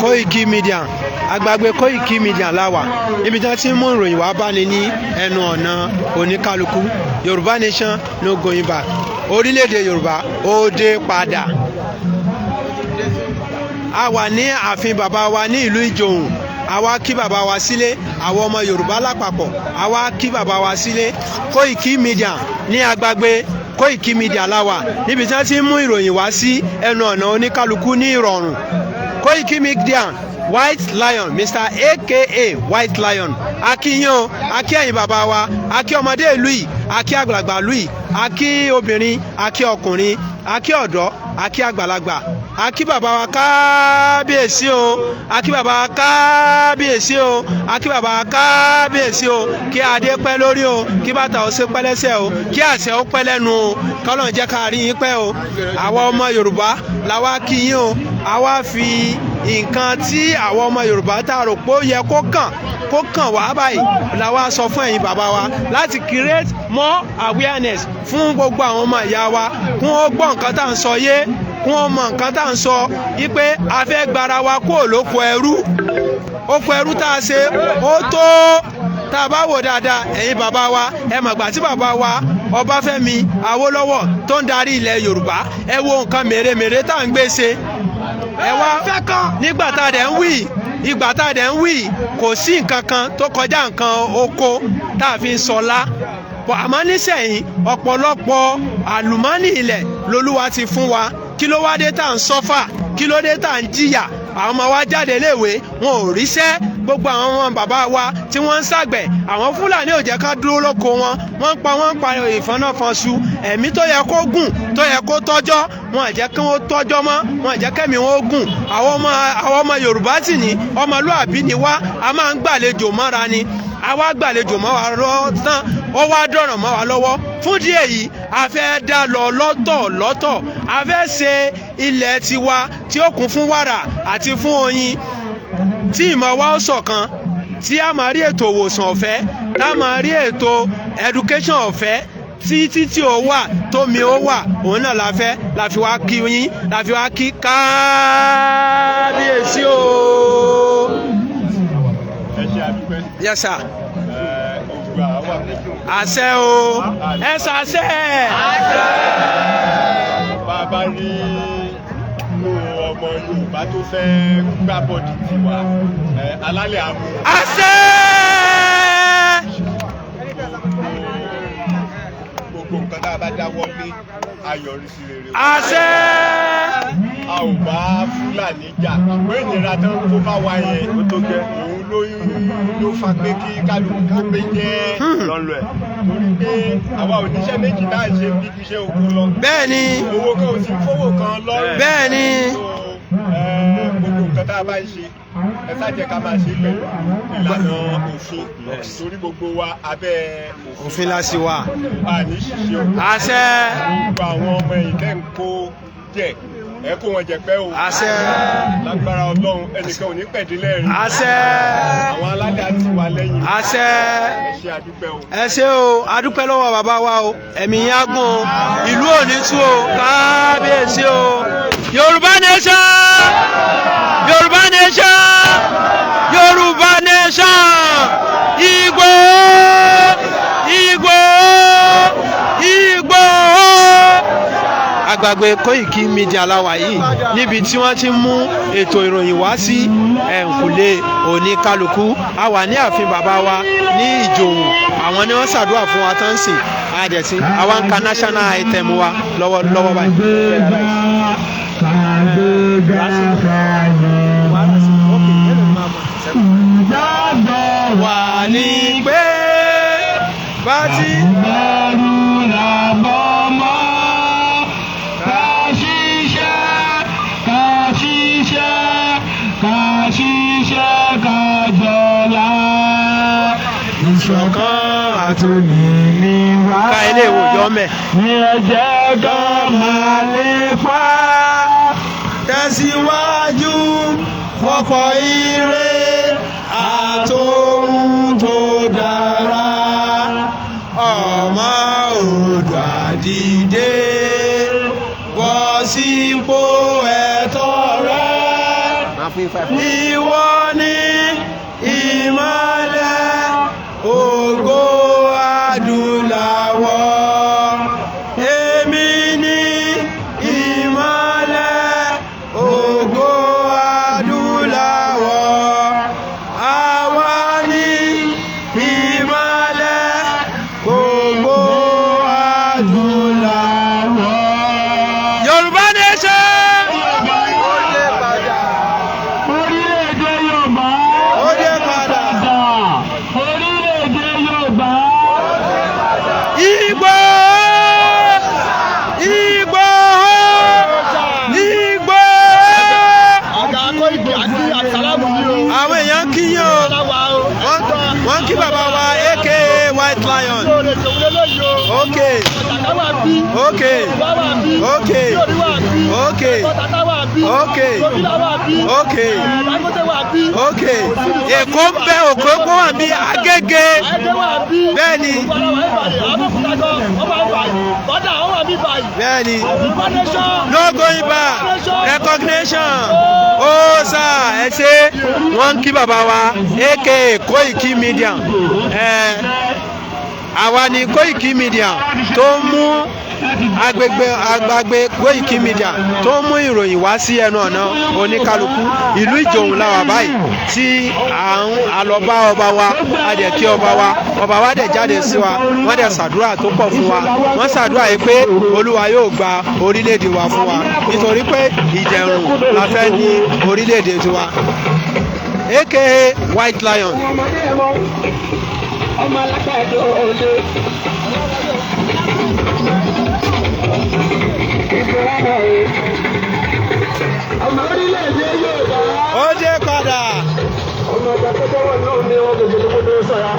Koiki Media agbàgbé Koiki Media láwà ibi tí wọ́n ti mú ìròyìn wá bá ní ẹnu ọ̀nà oníkálukú. Yorùbá nation no going back. Orílẹ̀-èdè Yorùbá ó dé padà. A wà ní ààfin bàbá wa ní ìlú Ìjòhùn. Àwa kí bàbá wa sílé àwọn ọmọ Yorùbá lápapọ̀ àwa kí bàbá wa sílé. Koiki Media ní agbàgbé Koiki Media láwà níbi tí wọ́n ti mú ìròyìn wá sí ẹnu ọ̀nà oníkálukú ní ìrọ̀rùn. Koiki Media White Lion Mr. aka White Lion akíyàn akí ẹ̀yin bàbá wa akí ọmọdé ìlú yìí akí àgbàlagbà ìlú yìí akí obìnrin akí ọkùnrin akí ọ̀dọ́ a kí àgbàlagbà a kí bàbá wa kábíyèsí o a kí bàbá wa kábíyèsí o a kí bàbá wa kábíyèsí o kí adé pẹ́ lórí o kí bàtà ó ṣe pẹ́ lẹ́sẹ̀ o kí àṣẹ ó pẹ́ lẹ́nu o kọ́lọ́n jẹ́ ká rí yín pẹ́ o àwa ọmọ Yorùbá la wá kí yín o àwa fi nǹkan tí àwọn ọmọ Yorùbá tá a rò pé ó yẹ kó kàn wá báyìí la wá sọ fún ẹ̀yin bàbá wa láti create more awareness fún gbogbo àwọn ọmọ ìyá wa kún ó gbọ́ nǹkan tá à ń sọ yé kún ó mọ nǹkan tá à ń sọ wípé a fẹ́ gbara wa kúrò lóko ẹrú oko ẹrú tá a ṣe ó tó tá a bá wò dáadáa ẹ̀yin bàbá wa ẹ mọ̀gbà tí bàbá wa Ọbáfẹ́mi Awólọ́wọ̀ tó ń darí ilẹ̀ Yorùbá ẹ wo nǹkan mèremère tá à ń gbé ṣe ẹ wá nígbà tá a dẹ̀ ń wí ìgbà tá a dẹ̀ ń wí kò sí nǹkan kan tó kọjá nǹkan oko tá a fi ń sọlá àmọ́ nísẹ̀yìn ọ̀pọ̀lọpọ̀ àlùmọ́nì ilẹ̀ lolúwa ti fún wa kí ló wá dé tá à ń sọ́fà kí ló dé tá à ń jìyà àwọn ọmọ wa jáde léèwé wọn ò ríṣẹ́ gbogbo àwọn ọmọ bàbá wa tí wọ́n ń ṣàgbẹ̀ àwọn Fúlàní ò jẹ́ ká dúró lóko wọn wọ́n ń pa ìfọ́nàfọ́nṣu ẹ̀mí tó yẹ kó gùn tó yẹ kó tọ́jọ́ wọn ò jẹ́ kí wọ́n tọ́jọ́ mọ́ wọn ò jẹ́ kẹ́mi wọn ó gùn àwọn ọmọ Yorùbá sì ní ọmọlúàbí ni wá a máa ń gbàlejò mọ́ra ni àwa gbàlejò mọ́ wa lọ́wọ́ tán ó wá dọ̀ràn mọ́ wa lọ́wọ́ fún díẹ̀ yìí a fẹ́ dá lọ lọ́tọ̀ a fẹ́ ṣe ilẹ̀ tiwa tí ó kún fún wàrà àti fún oyin tí ìmọ̀ wa ó ṣọ̀kan tí a máa rí ètò ìwòsàn ọ̀fẹ́ tá a máa rí ètò education ọ̀fẹ́ tí ó wà tómi ó wà òun náà la fi wá kí yín la fi wá kí kábíyèsí o. Yes sir. Àṣẹ o. Ẹ ṣàṣẹ. Bàbá rí ọmọ Yorùbá tó fẹ́ gbá bọ́ọ̀dì tiwa alálẹ̀ àmú. Àṣẹ. Gbogbo nǹkan tá a bá dáwọ́ lé ayọ̀rí sí rere. Àṣẹ. A ò bá Fúlàní jà ṣùgbọ́n ìnira tó ń kó bá wa yẹn ó tó gẹ́ òun ló fa pé kí kálukú ká gbé jẹ́ lọ́lọ́ ẹ̀ torí pé àwa ò níṣẹ́ méjì tá à ń ṣe bí iṣẹ́ oko lọ. Bẹ́ẹ̀ni. Owó kan ò sí fowó kan lọ́rùn. Bẹ́ẹ̀ni. Gbogbo nǹkan tá a bá ń ṣe ẹ ṣáàjẹ́ ká máa ṣe pẹ̀lú ìlànà òfin torí gbogbo wa abẹ́ òfin la sì wà. a ní ṣiṣẹ́ o. Àṣẹ. gbogbo àwọn ọmọ ẹ̀yìn tẹ́ ń kó jẹ ẹ kó wọn jẹ pẹ́ o. Àṣẹ. lágbára Ọlọ́run ẹnìkan ò ní pẹ̀dílẹ̀ rí. Àṣẹ. àwọn aládàá ti wà lẹ́yìn. Àṣẹ. ẹ ṣe àdúpẹ́ o. ẹ ṣé o adúpẹ́ lọ́wọ́ bàbá wa o ẹ̀mí yín á gùn o ìlú ò ní tú o kábíyèsí o. Yorùbá nation Yorùbá nation Yorùbá nation Igbo Igbo Igbo. Àgbàgbé Koiki Media láwà yìí níbi tí wọ́n ti mú ètò ìròyìn wá sí ẹ̀ǹkùlé oníkálukú a wà ní ààfin bàbá wa ní Ìjòhùn àwọn ni wọ́n ṣàdúrà fún wa tán sí àdẹ̀sí àwọn ń ka national item wa lọ́wọ́ báyìí. wà ní pé bá ti. Ìṣọ̀kan àtòmìnira ká ilé ìwòjọ́ mẹ́. Ní ẹ̀jẹ̀ gan máa lè pa tẹ̀síwájú fọ́kọ̀ ire àtòhun tó dára ọmọ Oòduà dìde bọ́ sípò ẹ̀tọ́ rẹ ìwọ ni ìmọ́lẹ̀ ògo adúláwọ̀ èmi ni ìmọ́lẹ̀ ògo adúláwọ̀ àwa ni ìmọ́lẹ̀ ògo adúláwọ̀. Yorùbá nation. kí yín o wọ́n kí bàbá wa aka White Lion. ok ok ok ok ok ok ok Èkó ń bẹ òkú wà bí Agége bẹ́ẹ̀ ni bẹ́ẹ̀ ni no going back recognition ó sà ẹ ṣe wọ́n ń kí bàbá wa aka Koiki Media àwa ni Koiki Media tó mú agbègbè Koiki Media tó mú ìròyìn wá sí ẹnu ọ̀nà oníkálukú ìlú Ìjòhùn la wà báyìí tí à lọ bá ọba wa a dẹ̀ kí ọba wa dẹ̀ jáde sí wa wọ́n dẹ̀ ṣàdúrà tó pọ̀ fún wa wọ́n ṣàdúrà yìí pé Olúwa yóò gba orílẹ̀-èdè wa fún wa nítorí pé ìdẹ̀rùn la fẹ́ ní orílẹ̀-èdè tiwa aka White Lion. ọmọ alágbàdo òde. ọmọ orílẹ̀-èdè Yorùbá. ó dé padà. ọmọ ọjà tó tọ́wọ́ náà ní wọ́n gbèsè tó kó sọ̀rọ̀.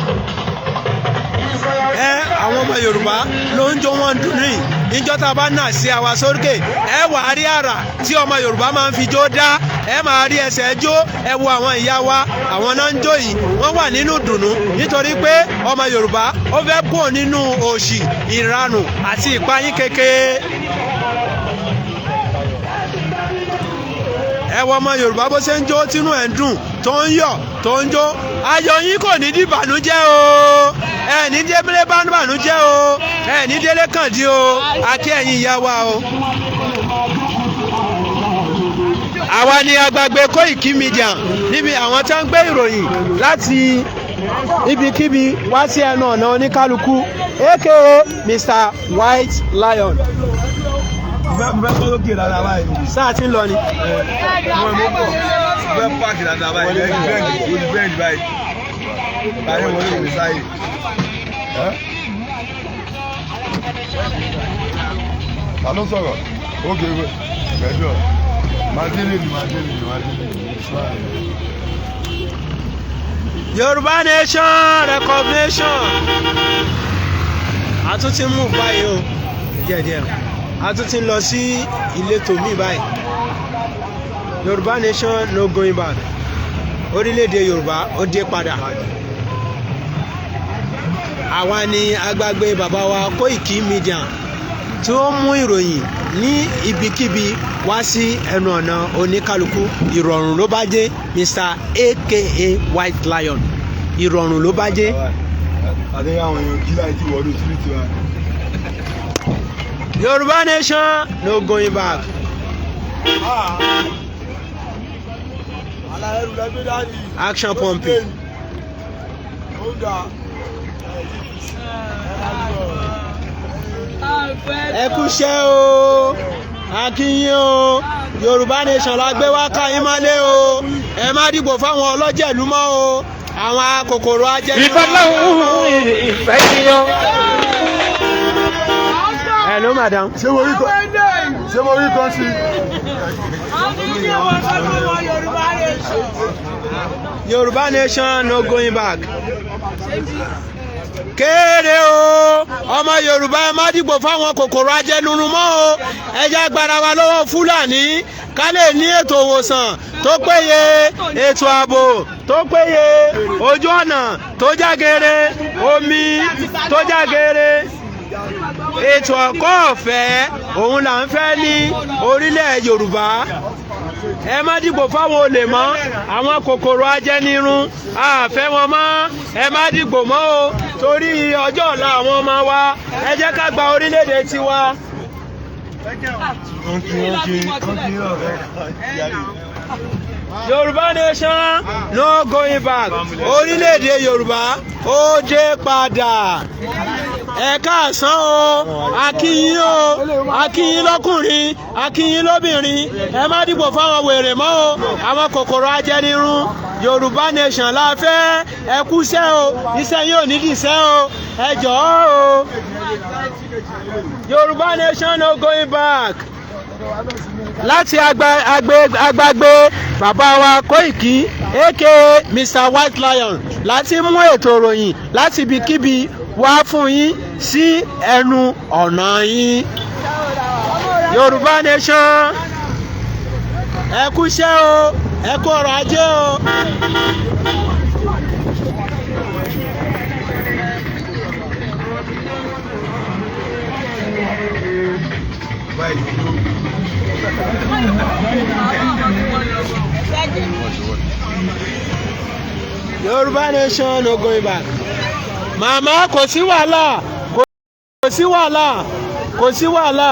àwọn ọmọ Yorùbá ló ń jó wọn dùn ní ìjọ tá a bá nà sí àwa sókè wà á rí àrà tí ọmọ Yorùbá máa ń fi jó dá máa rí ẹsẹ̀ jó wo àwọn ìyá wa àwọn náà ń jó yìí wọ́n wà nínú dùnnú nítorí pé ọmọ Yorùbá ó fẹ́ bò nínú òṣì ìranù àti ìpayín kékeré. Wo ọmọ Yorùbá bó ṣe ń jó tínú ẹ̀ ń dùn tó ń yọ̀ tó ń jó ayọ̀ yín kò ní dìbànújẹ́ o ní délé bánújẹ́ o ní délé kàndí o àkí ẹ̀yin ìyá wa o. àwa ni agbàgbé Koiki Media níbi àwọn tó ń gbé ìròyìn láti ibikíbi wá sí ẹnu ọ̀nà oníkálukú aka Mr. White Lion. Bẹ́ẹ̀ kọ́ lókè dáadáa báyìí. sáà tí ń lọ ni. Mo bọ̀ bẹ́ẹ̀ pààkì dáadáa báyìí. Bẹ́ẹ̀ni báyìí. Báyìí wọlé òní sáyé. Ta ló sọ̀rọ̀? Ókè gbẹ̀jọ́. Màdélé ni. Yorùbá nation recognition. a tún ti mú báyìí o díẹ̀díẹ̀ a tún ti lọ sí ìletò mi báyìí. Yorùbá nation no going back. orílẹ̀-èdè Yorùbá ó dé padà. àwa ni agbàgbé bàbá wa Koiki Media tí ó mú ìròyìn ní ibikíbi wá sí ẹnu ọ̀nà oníkálukú ìrọ̀rùn ló bá dé Mr. aka White Lion ìrọ̀rùn ló bá dé. àdéhùn àwọn èèyàn kí láì tí wọ́ọ́dún síríìtì wa. Yorùbá nation no going back. action pumping. ẹ kúṣẹ́ o akínyìn o Yorùbá nation la gbé wá ká yín mọ́lé o ẹ má dìbò fáwọn ọlọ́jẹ̀lú mọ́ o àwọn kòkòrò ajẹ́. ìfọláhùn ìfẹ́ yíyan. Hello madam. ṣé mo rí kan sí. Yorùbá nation no going back. Kéde o ọmọ Yorùbá ẹ má dìbò fáwọn kòkòrò ajẹnirun mọ́ o ẹ jẹ́ gbára wa lọ́wọ́ Fúlàní ká lè ní ètò ìwòsàn tó péye ètò ààbò tó péye ojú ọ̀nà tó jágere omi tó jágere ètò ẹ̀kọ́ ọ̀fẹ́ òun là ń fẹ́ ní orílẹ̀ Yorùbá. ẹ má dìbò fáwọn olè mọ́ àwọn kòkòrò ajẹnirun a fẹ́ wọn mọ́ ẹ má dìbò mọ́ o torí ọjọ́ ọ̀la àwọn ọmọ wa ẹ jẹ́ ká gba orílẹ̀-èdè tiwa. Yorùbá nation no going back. Orílẹ̀-èdè Yorùbá ó dé padà. Ẹ káàsán o, akíyín o, akíyín lọ́kùnrin, akíyín lóbìnrin. Ẹ má dìbò fáwọn wèrè mọ́ o, àwọn kòkòrò ajẹnirun. Yorùbá nation la fẹ́, ẹ kúṣẹ́ o, iṣẹ́ yín ò ní dìṣẹ́ o, ẹ jọ̀ọ́ o. Yorùbá nation no going back. Láti agbàgbé bàbá wa Koiki aka Mr. White Lion láti mú ètò ìròyìn láti ibikíbi wá fún yín sí ẹnu ọ̀nà yín. Yorùbá Nation ẹ kú iṣẹ́ o, ẹ kú ọrọ̀ ajé o. Yorùbá Nation no going back. Màmá kò sí wàhálà, kò sí wàhálà, kò sí wàhálà.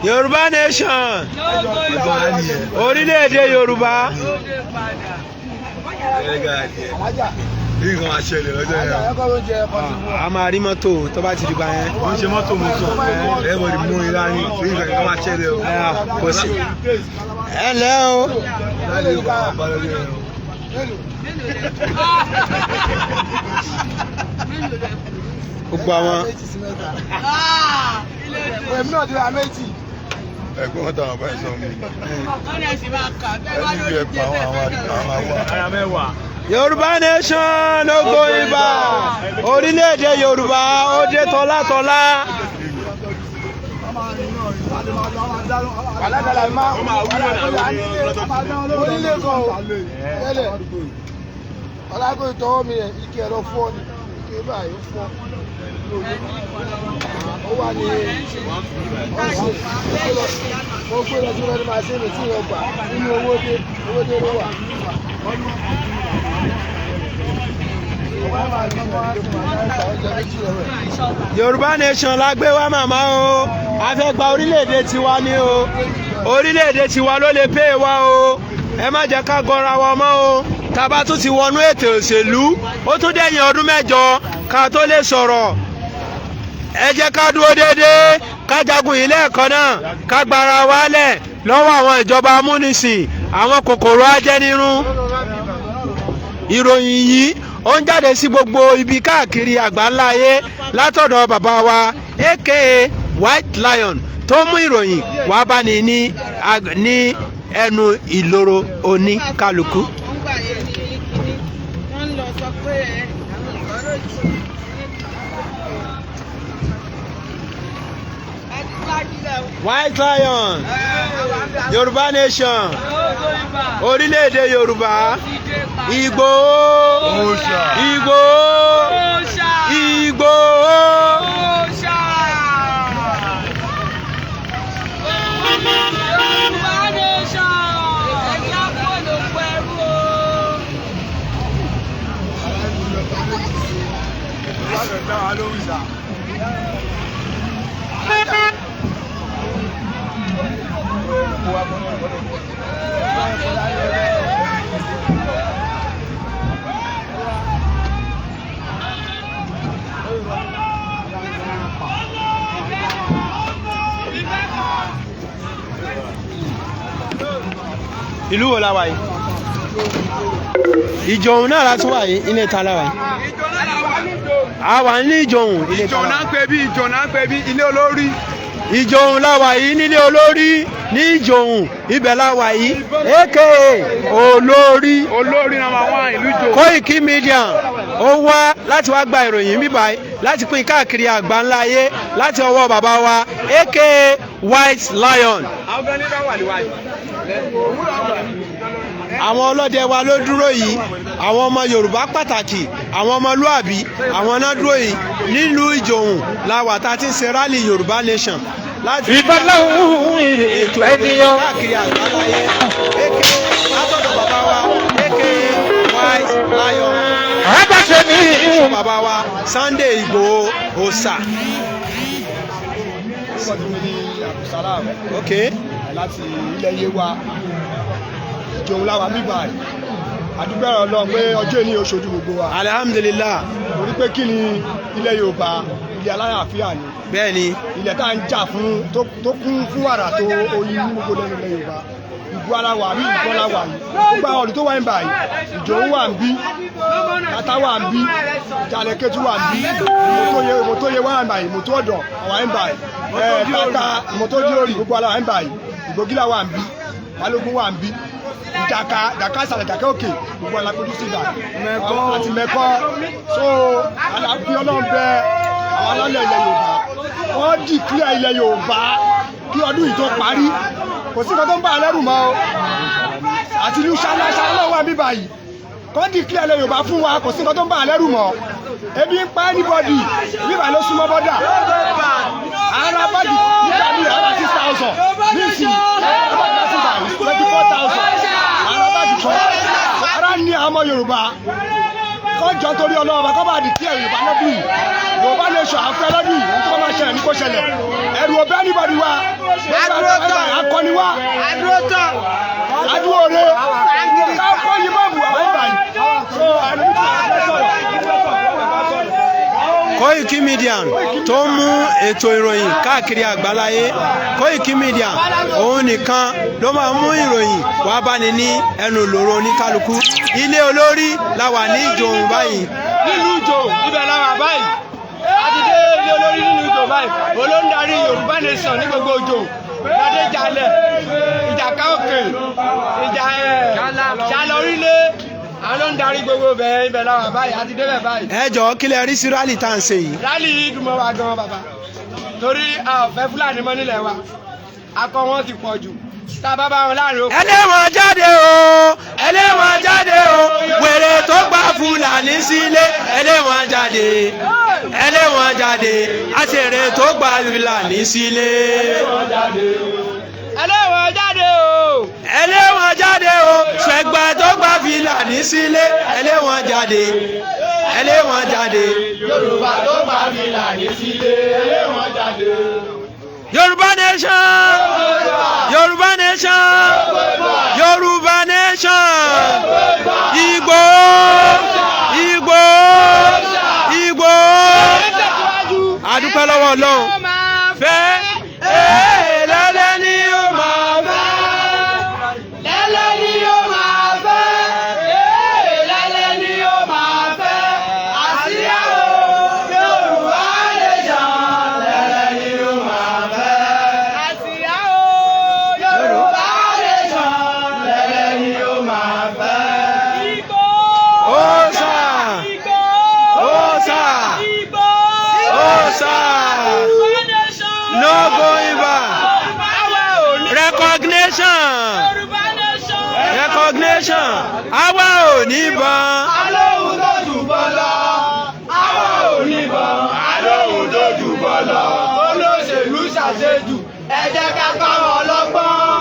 Yorùbá Nation orílẹ̀-èdè Yorùbá. A máa rí mọ́tò tó bá ti di bá yẹn. Wọ́n ṣe mọ́tò mú sọ. Ẹ bọ̀ di mú ìlà ní ìgbà kan máa ṣẹlẹ̀ o. Kò sí. Ẹ lẹ́ o. Gbogbo àwọn. Èmi náà ti ra méjì. Ẹ̀gbọ́n wọn tàwọn báyìí sọ mí. Ọ̀nà ẹ̀sìn máa kà bẹ́ẹ̀ wá Ẹni bí ẹ pa àwọn Ara mẹ́wàá. Yorùbá Nation no going back. Orílẹ̀-èdè Yorùbá ó dé tọ́látọ́lá. Alágbàlá máa onílé kan o. Tẹ́lẹ̀ ọlágbó ìtọ́wọ́ mi rẹ̀ ike ẹ̀rọ fún ọ ni ike báyìí fún ọ. Ó wà ní mo gbé lọ sí ọdún máa ṣe èmi tí wọ́n gbà nínú owó dé ló wà. Yorùbá Nation la gbé wá màmá o, a fẹ́ gba orílẹ̀-èdè tiwa ní o, orílẹ̀-èdè tiwa ló lè pè wá o, ẹ má jẹ́ ká gọra wa mọ́ o, tá bá tún ti wọnú ètò òṣèlú ó tún dẹ̀yìn ọdún mẹ́jọ ká tó lè sọ̀rọ̀. Ẹ jẹ́ ká dúró déédéé, ká jagun yìí lẹ́ẹ̀kan náà, ká gbára wálẹ̀ lọ́wọ́ àwọn ìjọba amúnisìn, àwọn kòkòrò ajẹnirun. Ìròyìn yìí ó ń jáde sí gbogbo ibi káàkiri àgbáńlá ayé látọ̀dọ̀ bàbá wa aka White Lion tó mú ìròyìn wá bá ní ẹnu ìloro oníkálukú. White Lion Yorùbá Nation orílẹ̀-èdè Yorùbá Ìgbòho Ìgbòho Ìgbòho. Ìlú wo la wà yìí? Ìjọ̀hún náà la tún wà yìí, ilé ta la wà yìí. A wà ní Ìjọ̀hún, ilé ta la wà. Ìjọ̀hún náà ń pè bí Ìjọ̀hún náà ń pè bí ilé olórí. Ìjọ̀hún la wà yìí nílé olórí ní Ìjọ̀hún, ibẹ̀ la wà yìí aka olórí. Olórí number 1 ìlú Ìjọ̀hún. KOIKIMEDIA ó wá láti wá gba ìròyìn bíbáyìí láti pín káàkiri àgbáńlá ayé láti ọwọ́ bàbá wa aka White Lion. Àwọn gan ní bá wà níwájú. Àwọn ọlọ́dẹ wa ló dúró yìí, àwọn ọmọ Yorùbá pàtàkì, àwọn ọmọlúàbí, àwọn náà dúró yìí nílùú Ìjọ̀hún làwà tá a ti ń ṣe rally Yorùbá Nation láti ìbálòun ètò ènìyàn. káàkiri àgbáláyé látọ̀dọ̀ bàbá wa aka White Lion. Àbáṣe ní bàbá wa Sunday Igboho Òòṣà. orúkọ tí mo ní Abdulsalam. ok. Láti ilẹ̀ Yewa ìjòun láwa bíbá ẹ̀ àdúgbò Ọlọ́run pé ọjọ́ èní yóò ṣojú gbogbo wa. alhamdulillah. torí pé kí ni ilẹ̀ Yorùbá ilẹ̀ alálàáfíà ni. bẹ́ẹ̀ni. ilẹ̀ tá à ń jà fún tó kún fún wàrà tó oyin ní gbogbo lẹ́nu ilẹ̀ Yorùbá. Iguwa la wà bí Iguwa la wà yìí gbogbo àwọn ọ̀dọ́ tó wà ń bà yìí ìjòun wà ń bí tata wà ń bí ìjàlẹ̀kẹ́tù wà ń bí ìmọ̀tó yẹ wà ń bà yìí ìmọ̀tó ọ̀dọ̀ àwọn ń bà yìí bàtà ìmọ̀tó di orí gbogbo àwọn ń bà yìí ìgbògílà wà ń bí balógun wà ń bí ìjàkà ìsàlẹ̀ ìjàkà òkè gbogbo alápẹ̀jù sí ibà àti mẹ́kọ́ so alábí Ọlọ́run bẹ àwọn alálẹ̀ ilẹ̀ Yorùbá wọ́n dìklẹ̀ ilẹ̀ Yorùbá kí ọdún yìí tó parí kò sí nǹkan tó ń bá alẹ́rù mọ́ o àti ìlú ṣáláṣá náà wà bíbá yìí kọ́ dìklẹ̀ ilẹ̀ Yorùbá fún wa kò sí nǹkan tó ń bá alẹ́rù mọ́ ebi ń pa anybody bíbá ló súnmọ́ bọ́dà ara báàgì nígbà míì ara 6,000 ní ìsìn ara 24,000 ara báàgì kan ara ní àwọn ọmọ Yorùbá kọjọ torí Ọlọ́run bá kọ́ bá dìklẹ̀ Yorùbá lọ́dún yìí Yorùbá lè ṣọ àfẹ́ lọ́dún yìí nítorí wọ́n máa ṣẹlẹ̀ ní kó ṣẹlẹ̀ ẹ̀rù ọ̀bẹ anybody wa akọni wa adúore káfọ́ yìí máa bù àwọn ìgbà yìí so àdúgbò àfẹ́sọ̀rọ̀. Koiki Media tó ń mú ètò ìròyìn káàkiri àgbáláyé Koiki Media òun nìkan ló máa mú ìròyìn wá báni ní ẹnu lòrò oníkálukú ilé olórí la wà ní Ìjòhùn báyìí. nílùú Ìjòhùn ibẹ̀ la wà báyìí àti dé ilé olórí nínú Ìjòhùn báyìí olóńdarí Yorùbá nation ní gbogbo Ìjòhùn lọ́dẹ jalẹ̀ ìjàká òkè ìjà ṣàlọ́ orílẹ̀ àwọn ló ń darí gbogbo bẹ́ẹ̀ ibẹ̀ la wà báyìí àti débẹ̀ báyìí. ẹ jọ̀ọ́ kí lẹ rí sí rálì tá à ń ṣe yìí. rálì yìí dùn mọ́ wa gan bàbá torí a ò fẹ́ Fúlàní mọ́ nílẹ̀ wa akọ wọn ti pọ̀ jù tá a bá bá wọn láàrin oko. ẹlẹ́wọ̀n jáde o ẹlẹ́wọ̀n jáde o wèrè tó gbà Fúlàní sílé ẹlẹ́wọ̀n jáde ẹlẹ́wọ̀n jáde àṣèré tó gbà Fúlàní sílé. ẹlẹ́wọ̀n jáde o ẹlẹ́wọ̀n jáde o ṣẹ̀gbà tó gbà Fúlàní sílé ẹlẹ́wọ̀n jáde ẹlẹ́wọ̀n jáde. Yorùbá tó gbà Fúlàní sílé ẹlẹ́wọ̀n jáde. Yorùbá nation Yorùbá nation Yorùbá nation Igbo Igbo Igbo adúpẹ́ lọ́wọ́ Ọlọ́run fẹ́ lẹ́lẹ́ ni ó máa fẹ́ lẹ́lẹ́ ni ó máa fẹ́ lẹ́lẹ́ ni ó máa fẹ́ àsíá o Yorùbá nation lẹ́lẹ́ ni ó máa fẹ́ àsíá o Yorùbá nation lẹ́lẹ́ ni ó máa fẹ́. Igbo Oòṣà Igbo Oòṣà Igbo Oòṣà no going back. Recognition àwa ò ní bọ́n. Alóhùn tó jù bọ́ lọ. Àwa ò ní bọ́n. Alóhùn tó jù bọ́ lọ. Olóṣèlú ṣàṣejù. Ẹ jẹ́ ká kọ́ wọn lọ́gbọ́n.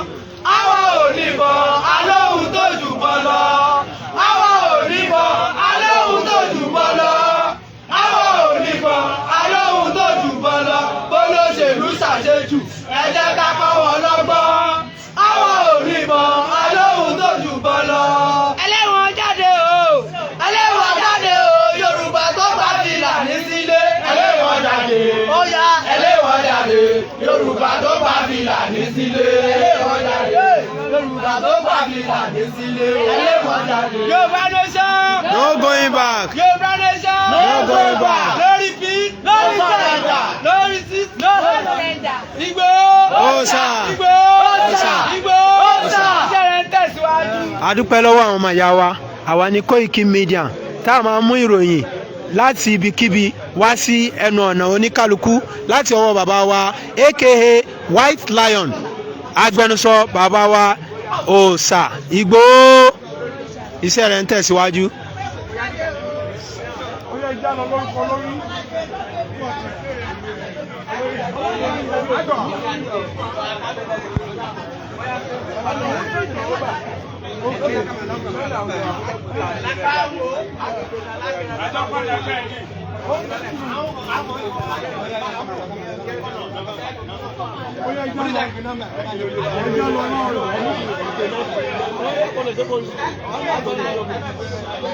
Àwa ò ní bọ́n. Alóhùn tó jù bọ́ lọ. Àwa ò ní bọ́n. Alóhùn tó jù bọ́ lọ. Àwa ò ní bọ́n. Alóhùn tó jù bọ́ lọ. Olóṣèlú ṣàṣejù. Ẹ jẹ́ ká kọ́ wọn lọ́gbọ́n. Àwa ò ní bọ́n. Alóhùn tó jù bọ́ lọ. Ẹlẹ́wọ̀n jáde o. Ẹlẹ́wọ̀n jáde o. Yorùbá tó gbà Fúlàní sílé. Ẹlẹ́wọ̀n jáde. Ó yá. Ẹlẹ́wọ̀n jáde. Yorùbá tó gbà Fúlàní sílé. Ẹlẹ́wọ̀n jáde. Yorùbá tó gbà Fúlàní sílé. Ẹlẹ́wọ̀n jáde. Yorùbá nation. No going back. Yorùbá nation. No going back. Lórí fi. Lórí sọ̀rọ̀. Lórí sí. Lórí sọ̀rọ̀. Igbo. Oòṣà. Igbo. Oòṣà. Igbo. Oòṣà. Iṣẹ́ ń tẹ̀síwájú. adúpẹ́ lọ́wọ́ àwọn ọmọ ìyá wa àwa ní Koiki Media tá a máa mú ìròyìn láti ibikíbi wá sí ẹnu ọ̀nà oníkálukú láti ọwọ́ bàbá wa aka White Lion agbẹnusọ bàbá wa Oòṣà Igbo iṣẹ́ rẹ̀ ń tẹ̀síwájú.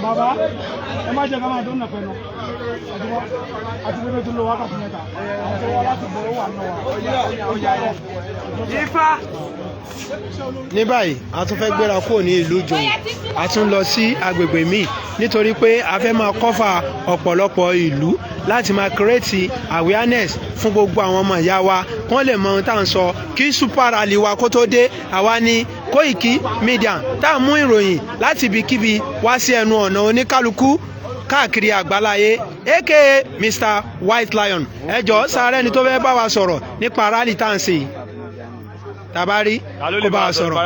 Bàbá ẹ má jẹ́ ká máa dún nàfẹ́ lọ àti pé tó lo wákàtí mẹ́ta àti wọ́n láti bẹ̀rẹ̀ wà náà wà. Ní báyìí a tún fẹ́ gbéra kúrò ní ìlú Ìjòyè a tún lọ sí agbègbè míì nítorí pé a fẹ́ máa kọ́fà ọ̀pọ̀lọpọ̀ ìlú láti máa create awareness fún gbogbo àwọn ọmọ ìyá wa kán lè mọ ohun tá à ń sọ kí super rally wa kó tó dé. Àwa ní KOIKIMEDIA tá à mú ìròyìn láti ibikíbi wá sí ẹnu ọ̀nà oníkálukú káàkiri àgbáláyé aka Mr. White Lion. Ẹ jọ̀ọ́ sáré ni tó fẹ́ bá wa sọ̀rọ̀ nípa rally tá à ń ṣe yìí tabari kó bá wa sọ̀rọ̀.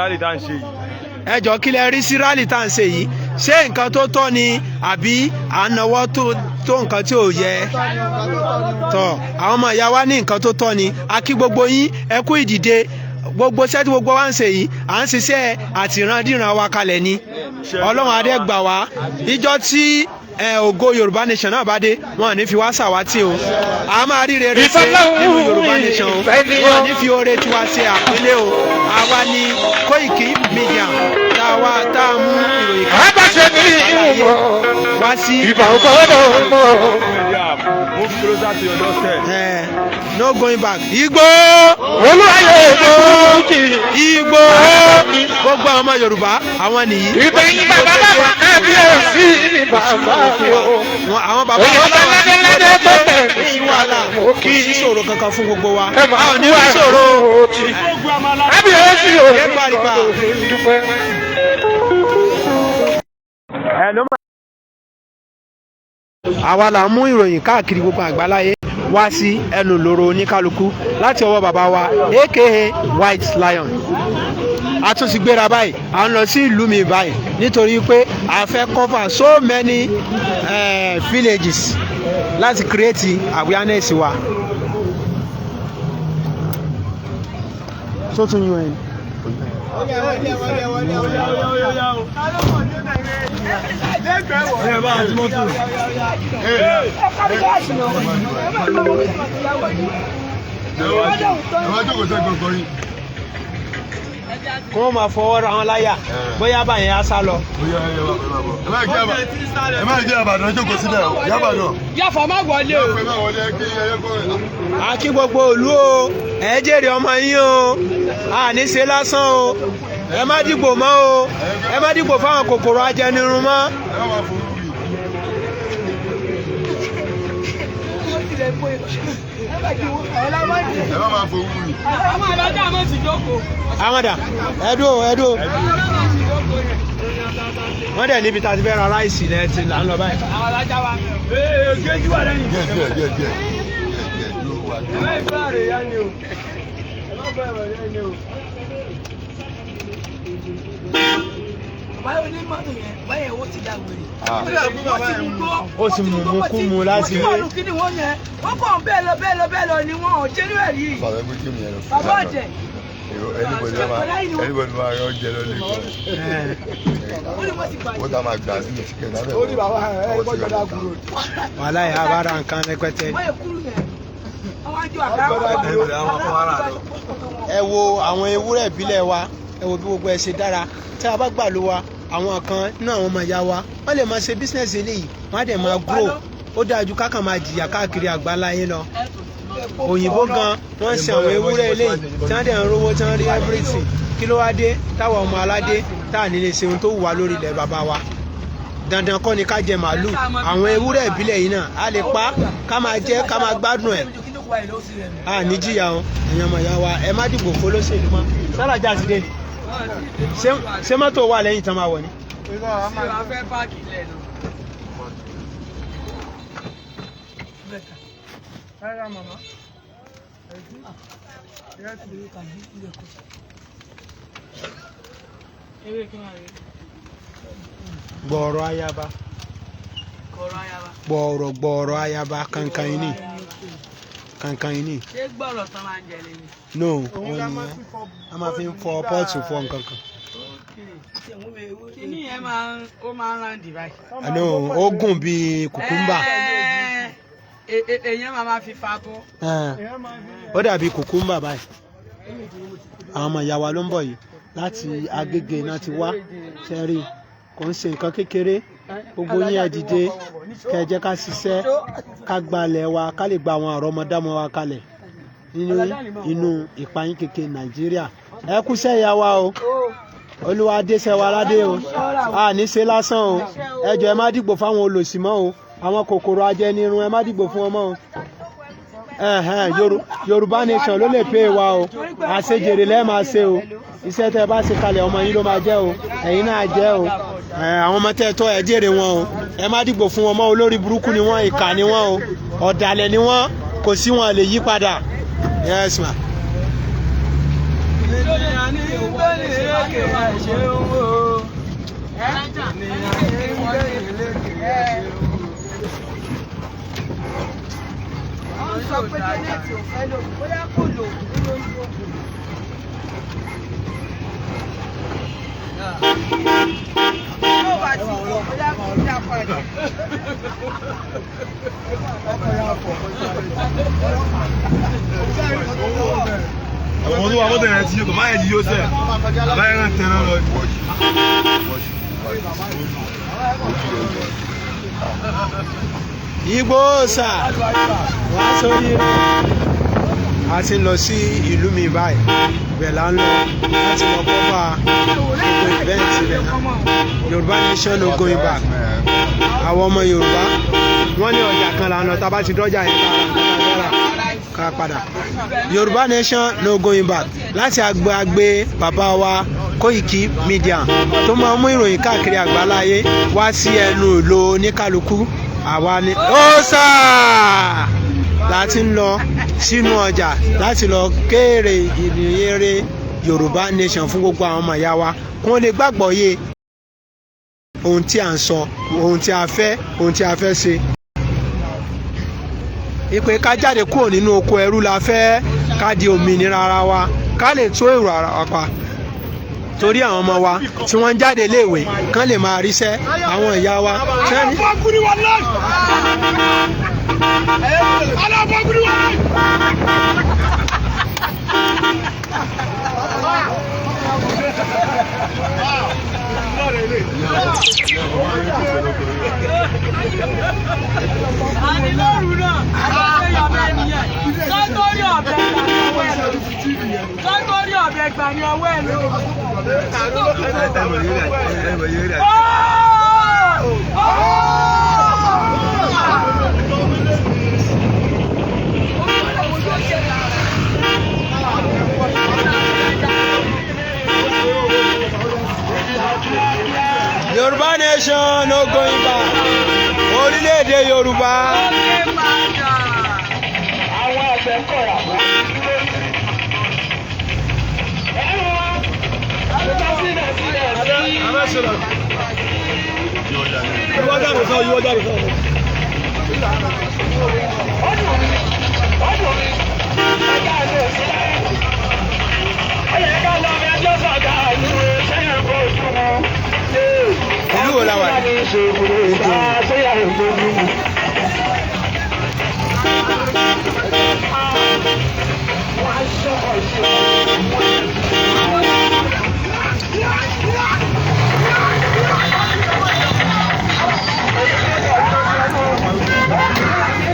Ẹ jọ̀ọ́ kí lẹ rí sí rally tá à ń ṣe yìí, ṣé nǹkan tó tọ́ ni àbí à ń nawọ́ tó nǹkan tí ò yẹ? Tọ́ àwọn ọmọ ìyá wa ní nǹkan tó tọ́ ni. A kí gbogbo yín ẹ kú ìdìde, gbogbo iṣẹ́ tí gbogbo wa ń ṣe yìí à ń ṣiṣẹ́ àtìrandíran wa kalẹ̀ ni. Ọlọ́run adé gbà wá ìjọ tí ògo Yorùbá nation náà bá dé wọn ní fi wá ṣàwátì o. A máa rí rere ṣe nínú Yorùbá nation o, wọn ní fi oore tiwa ṣe àpélé o. Àwa ní KOIKIMEDIA tá a mú ìròyìn kan wá sí move closer to your doorstep. No going back. Igbo olúwayé Igbo gbogbo àwọn ọmọ Yorùbá àwọn nìyí. ìgbẹ̀yìn bàbá bàbá kábíyèsí ni bàbá mi o. Àwọn bàbá tó tẹ̀ sí wàhálà kì í ṣòro kankan fún gbogbo wa. ẹ máa ní ìṣòro kábíyèsí o. Àwa là ń mú ìròyìn káàkiri gbogbo àgbáláyé wá sí ẹnu lóró oníkálukú láti ọwọ́ bàbá wa aka White Lion. A tún ti gbéra báyìí à ń lọ sí ìlú mi báyìí nítorí pé a fẹ́ cover so many villages láti create awareness wa. So tún yún ẹ. Kó máa fọwọ́ ra wọn láyà bóyá báyẹn á sá lọ. ẹ má jẹ́ àbàdàn jókòó sílẹ̀ o yábàdàn. Yàfọ̀ má wọlé o. A kí gbogbo ìlú o, ẹ jèrè ọmọ yín o, a ní ṣe lásán o, ẹ má dìbò mọ́ o, ẹ má dìbò fáwọn kòkòrò ajẹnirun mọ́. ẹ má máa fowó yìí. Àwọn dà ẹdó wọ́n dẹ̀ níbi tá a ti fẹ́ ra ráìsì lẹ́ ti là ń lọ báyìí. Àwọn alájà wa. Géjú wà lẹ́yìn. díẹ̀ ló wà. Ẹ má ìfẹ́ rẹ̀ yá ni o. Ẹ má bẹ̀rẹ̀ rẹ̀ yá ni o. Báyọ̀ ní mọ́tò yẹn, báyẹ̀ owó ti dá wèrè. Ó sì mú kú mu láti ilé. Wọ́n kí ni wọ́n yẹn? Wọ́n kàn bẹ́ẹ̀ lọ ni wọ́n ò jẹ́ níwẹ̀ rí. Bàbá ọ̀jẹ̀. Anybody máa yọ jẹ lọ lẹ́kọ̀ọ́. Ó dá máa gbà sínú chicken lábẹ́ wọn. Wàhálà yà bá ra nǹkan rẹpẹtẹ. Ẹ wo àwọn ewúrẹ́ ìbílẹ̀ wa, ẹ wo bí gbogbo ẹ ṣe dára. Tí a bá gbà ló wa àwọn kan náà àwọn ọmọ ìyá wa wọ́n lè máa ṣe bísínẹ́sì eléyìí wọ́n á dẹ̀ máa grow. Ó dájú kákan máa jìyà káàkiri àgbáláyé lọ. Òyìnbó gan wọ́n ṣe àwọn ewúrẹ́ eléyìí tí wọ́n dẹ̀ ń rówó tí wọ́n rí everything. Kí ló wá dé táwa ọmọ aládé tá à ní lè ṣe ohun tó wù wá lórí ilẹ̀ bàbá wa. Dandan kọ́ ni ká jẹ màálù. Àwọn ewúrẹ́ ìbílẹ̀ yìí náà a lè pa ká máa jẹ ká máa gbádùn ẹ̀. A ní jìyà o ẹ̀yin ọmọ ìyá wa ẹ má dìbò fólóṣèlú mọ́. Sálàjà ti dé ni. Ṣé mọ́tò wà lẹ́yìn tán máa wọ̀ ni? Gbọ̀ọ̀rọ̀ ayaba. Gbọ̀ọ̀rọ̀ ayaba kankan yìí ni. Kankan yìí ni. Ṣé gbọ́rọ̀ tán máa ń jẹ lé ní? No, a máa fi ń fọ pọ́ọ̀tù fọ nǹkan kan. Kíní yẹn ó máa ń rán dì báyìí. No, ó gùn bíi kùkúmbà. èèyàn máa fi fa bọ́. Ó dàbí kùkúmbà báyìí. Àwọn ọmọ ìyá wa ló ń bọ̀ yìí láti Agége náà ti wá sẹ́rí kò ń ṣe nǹkan kékeré gbogbo yín ẹ dìde kẹ́ ẹ jẹ́ ká ṣiṣẹ́ ká gbalẹ̀ wa ká lè gba àwọn àrọ́mọdámọ wa kalẹ̀ nínú ìpayín kékeré Nàìjíríà. Ẹ kúṣẹ́ ìyá wa o. Olúwa dẹ́sẹ̀ wa ládé o. A ní ṣe lásán o. Ẹ jọ̀ọ́ ẹ má dìgbò fáwọn olòṣì mọ́ o. Àwọn kòkòrò ajẹnirun ẹ má dìgbò fún wọn mọ́ o. Yorùbá nation ló lè pè wa o. Àṣejèrè lẹ́ẹ̀ máa ṣe o. Iṣẹ́ tẹ́ bá ṣe kalẹ̀ ọmọ yín ló máa jẹ́ o. Ẹ̀yin náà jẹ́ o. Àwọn ọmọ tẹ́ tọ́ ẹ jèrè wọn o. Ẹ má dìgbò fún wọn mọ́. Olórí burúkú ni wọ́n, ìkà ni wọ́n o. Ọ̀dàlẹ̀ ni wọ́n, kò sí wọn lè yí padà. Yes ma. Sọ pé jẹ́nẹ́tì ò fẹ́ lò bóyá kò lò nínú ìlú. Yóò bá ti lò bóyá kò ní àpàdé. Àwọn olúwa mọ́tò yẹn ti yóò tó máa yẹ yíyó sẹ́ àbáyé náà tẹ̀ náà lọ. Igbo sà wá sórí a ti lọ sí ìlú mi báyìí bẹ́ẹ̀ là ń lọ láti lọ kọ́fà gbogbo ìvẹ́ǹtì rẹ̀ náà. Yorùbá nation no going back. Àwọn ọmọ Yorùbá wọ́n ní ọjà kan là ń lọ tá a bá ti dọ́jà yẹn ká padà. Yorùbá nation no going back láti àgbàgbé bàbá wa KOIKIMEDIA tó máa mú ìròyìn káàkiri àgbáláyé wá sí ẹnu ìlò oníkálukú. Àwa ni ó sáà láti ń lọ sínú ọjà láti lọ kéré ìrìnrere Yorùbá nation fún gbogbo àwọn ọmọ ìyá wa kí wọ́n lè gbàgbọ́ yé ohun tí à ń sọ, ohun tí a fẹ́, ohun tí a fẹ́ ṣe. Ìpè ká jáde kúrò nínú oko ẹrú la fẹ́, ká di òmìnira ara wa, ká lè tó èrò ara wa pa. Torí àwọn ọmọ wa tí wọ́n ń jáde léèwé kán lè máa ríṣẹ́, àwọn ìyá wa sẹ́ni. Ànílọ́rùn náà, àbáṣe yọ̀bẹ nìyẹn. Sọ́tọ́rí ọ̀bẹ gbà ní ọwọ́ ẹ̀ lọ. Yorùbá nation no going back. Orílẹ̀-èdè Yorùbá. Àwọn àgbẹ̀ kọ̀ra. Ìlú wo la wà yìí?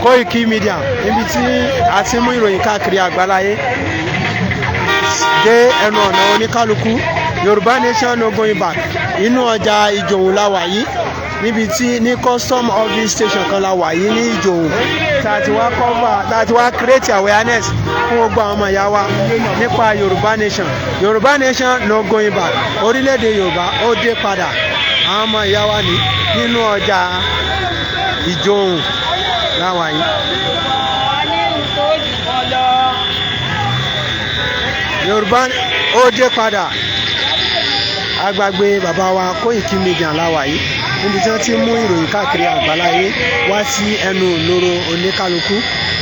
KOIKIMEDIA níbi tí a ti mú ìròyìn káàkiri àgbáláyé dé ẹnu ọ̀nà oníkálukú. Yorùbá nation no going back. Inú ọjà Ìjòhùn la wà yìí níbi tí ní custom office station kan la wà yìí ní Ìjòhùn tá a ti wá cover tá a ti wá create awareness fún gbogbo àwọn ọmọ ìyá wa nípa Yorùbá nation. Yorùbá nation no going back. Orílẹ̀-èdè Yorùbá ó dé padà. Àwọn ọmọ ìyá wa ní nínú ọjà Ìjòhùn la wà yìí. Yorùbá ó dé padà. Agbàgbé bàbá wa KOIKIMEDIA la wà yìí níbi tí wọ́n ti mú ìròyìn káàkiri àgbáláyé wá sí ẹnu ìloro oníkálukú.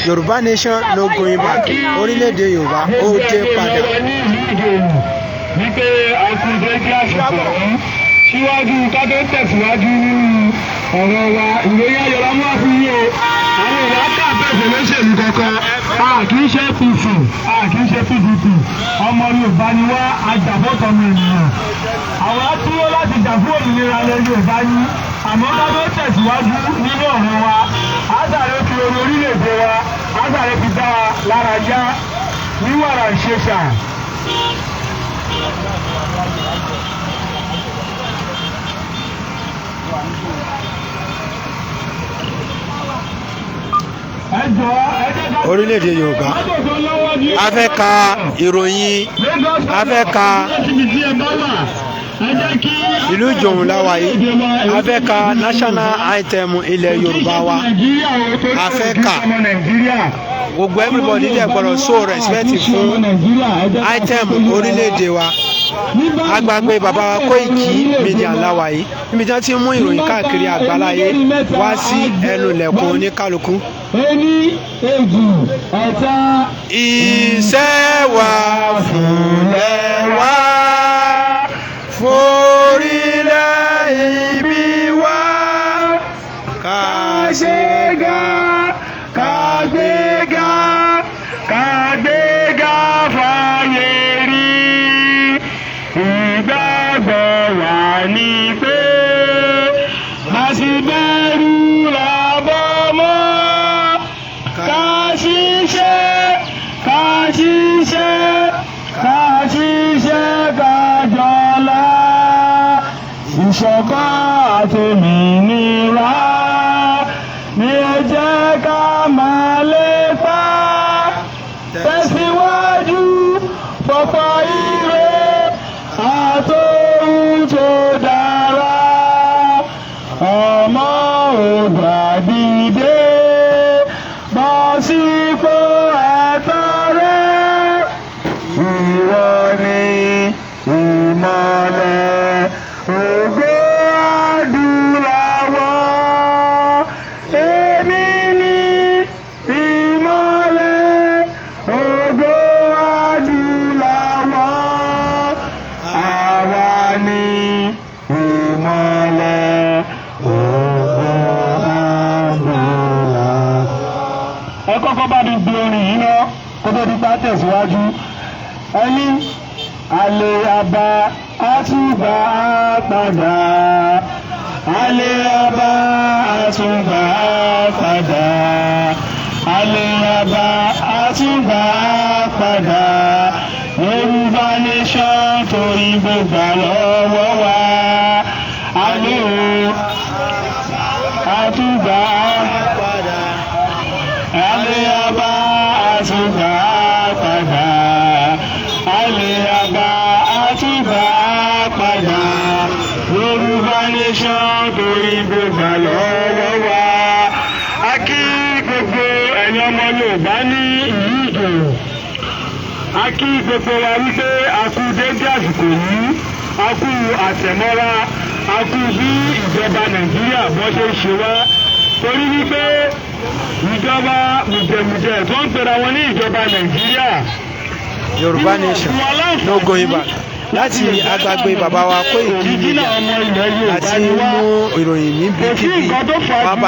Yorùbá nation no going back. Orílẹ̀-èdè Yorùbá ó dé padà. Wípé àkùnjẹ kí a sọ̀rọ̀ síwájú ká tó tẹ̀síwájú nínú ọ̀rọ̀ wa ìròyìn ayọ̀ la mú wá fún yín o. Àwọn ìwà kà bẹ́ẹ̀. olóṣèlú kankan a kì í ṣe APC a kì í ṣe PDP ọmọ Yorùbá ni wá ajàfọ́tọ̀ ọmọ ènìyàn àwọn á dúró láti jà fún òmìnira ilẹ̀ Yorùbá yìí àmọ́ ká ló tẹ̀síwájú nínú ọ̀rọ̀ wa á sáré fi orí orílẹ̀-èdè wa á sáré fi dá wa lára yá ní wàrà ìṣẹ̀ṣà. Orílẹ̀-èdè Yorùbá a fẹ́ ka ìròyìn a fẹ́ ka ìlú Ìjòhùn láwa yìí a fẹ́ ka national item ilẹ̀ Yorùbá wa a fẹ́ ka gbogbo everybody dẹ̀ gbọ́dọ̀ show respect fún item orílẹ̀-èdè wa agbàgbé bàbá wa KOIKIMEDIA láwa yìí níbi tí wọ́n ti mú ìròyìn káàkiri àgbáláyé wá sí ẹnu ilẹ̀kùn oníkálukú. Iṣẹ́ wa fúnlẹ̀ wá forílẹ̀ ibi wá ká ṣe ga ká gbéga ká gbéga fàyè rí ìgbàgbọ́ wà ní pé àṣìbẹ̀rù làbọ̀ mọ́ ká ṣiṣẹ́ ká ṣiṣẹ́ ká ṣiṣẹ́ ká jọlá ìṣọ̀kan àtòmìnira ni ẹ jẹ́ ká máa lépa tẹ̀síwájú pọ̀pọ̀ ire àtòhun tó dára ọmọ ògbà dìde bọ́ sípò ẹ̀tọ́ rẹ ìwọ ni ìmọ́lẹ̀ ògo adúláwọ̀ èmi ni ìmọ́lẹ̀ ògo adúláwọ̀ àwa ni ìmọ́lẹ̀ ògo adúláwọ̀. Ẹ kọ́kọ́ bá mi gbé orin yìí ná kó tó di pa tẹ̀síwájú ẹni àlè àbá àtúbà padà àlè àbá àtúbà padà àlè àbá àtúbà padà Yorùbá nation torí gbogbo lọ́wọ́ wa àlè àtúbà padà àlè àbá àtúbà padà àlè àbá àtúbà padà Yorùbá nation torí gbogbo lọ́wọ́ wa. A kí gbogbo ẹ̀yin ọmọ Yorùbá ní ìlú Ìjòhùn. A kí gbogbo wa wípé a kú dédé àsìkò yìí, a kú àtẹ̀mọ́ra, a kú bí ìjọba Nàìjíríà bọ́ ṣe ń ṣe wá. Torí wípé ìjọba mùjẹ̀mùjẹ̀ tó ń pera wọn ní ìjọba Nàìjíríà. Yorùbá nation no going back láti agbàgbé bàbá wa KOIKIMEDIA àti mú ìròyìn níbi kíbi wá bá.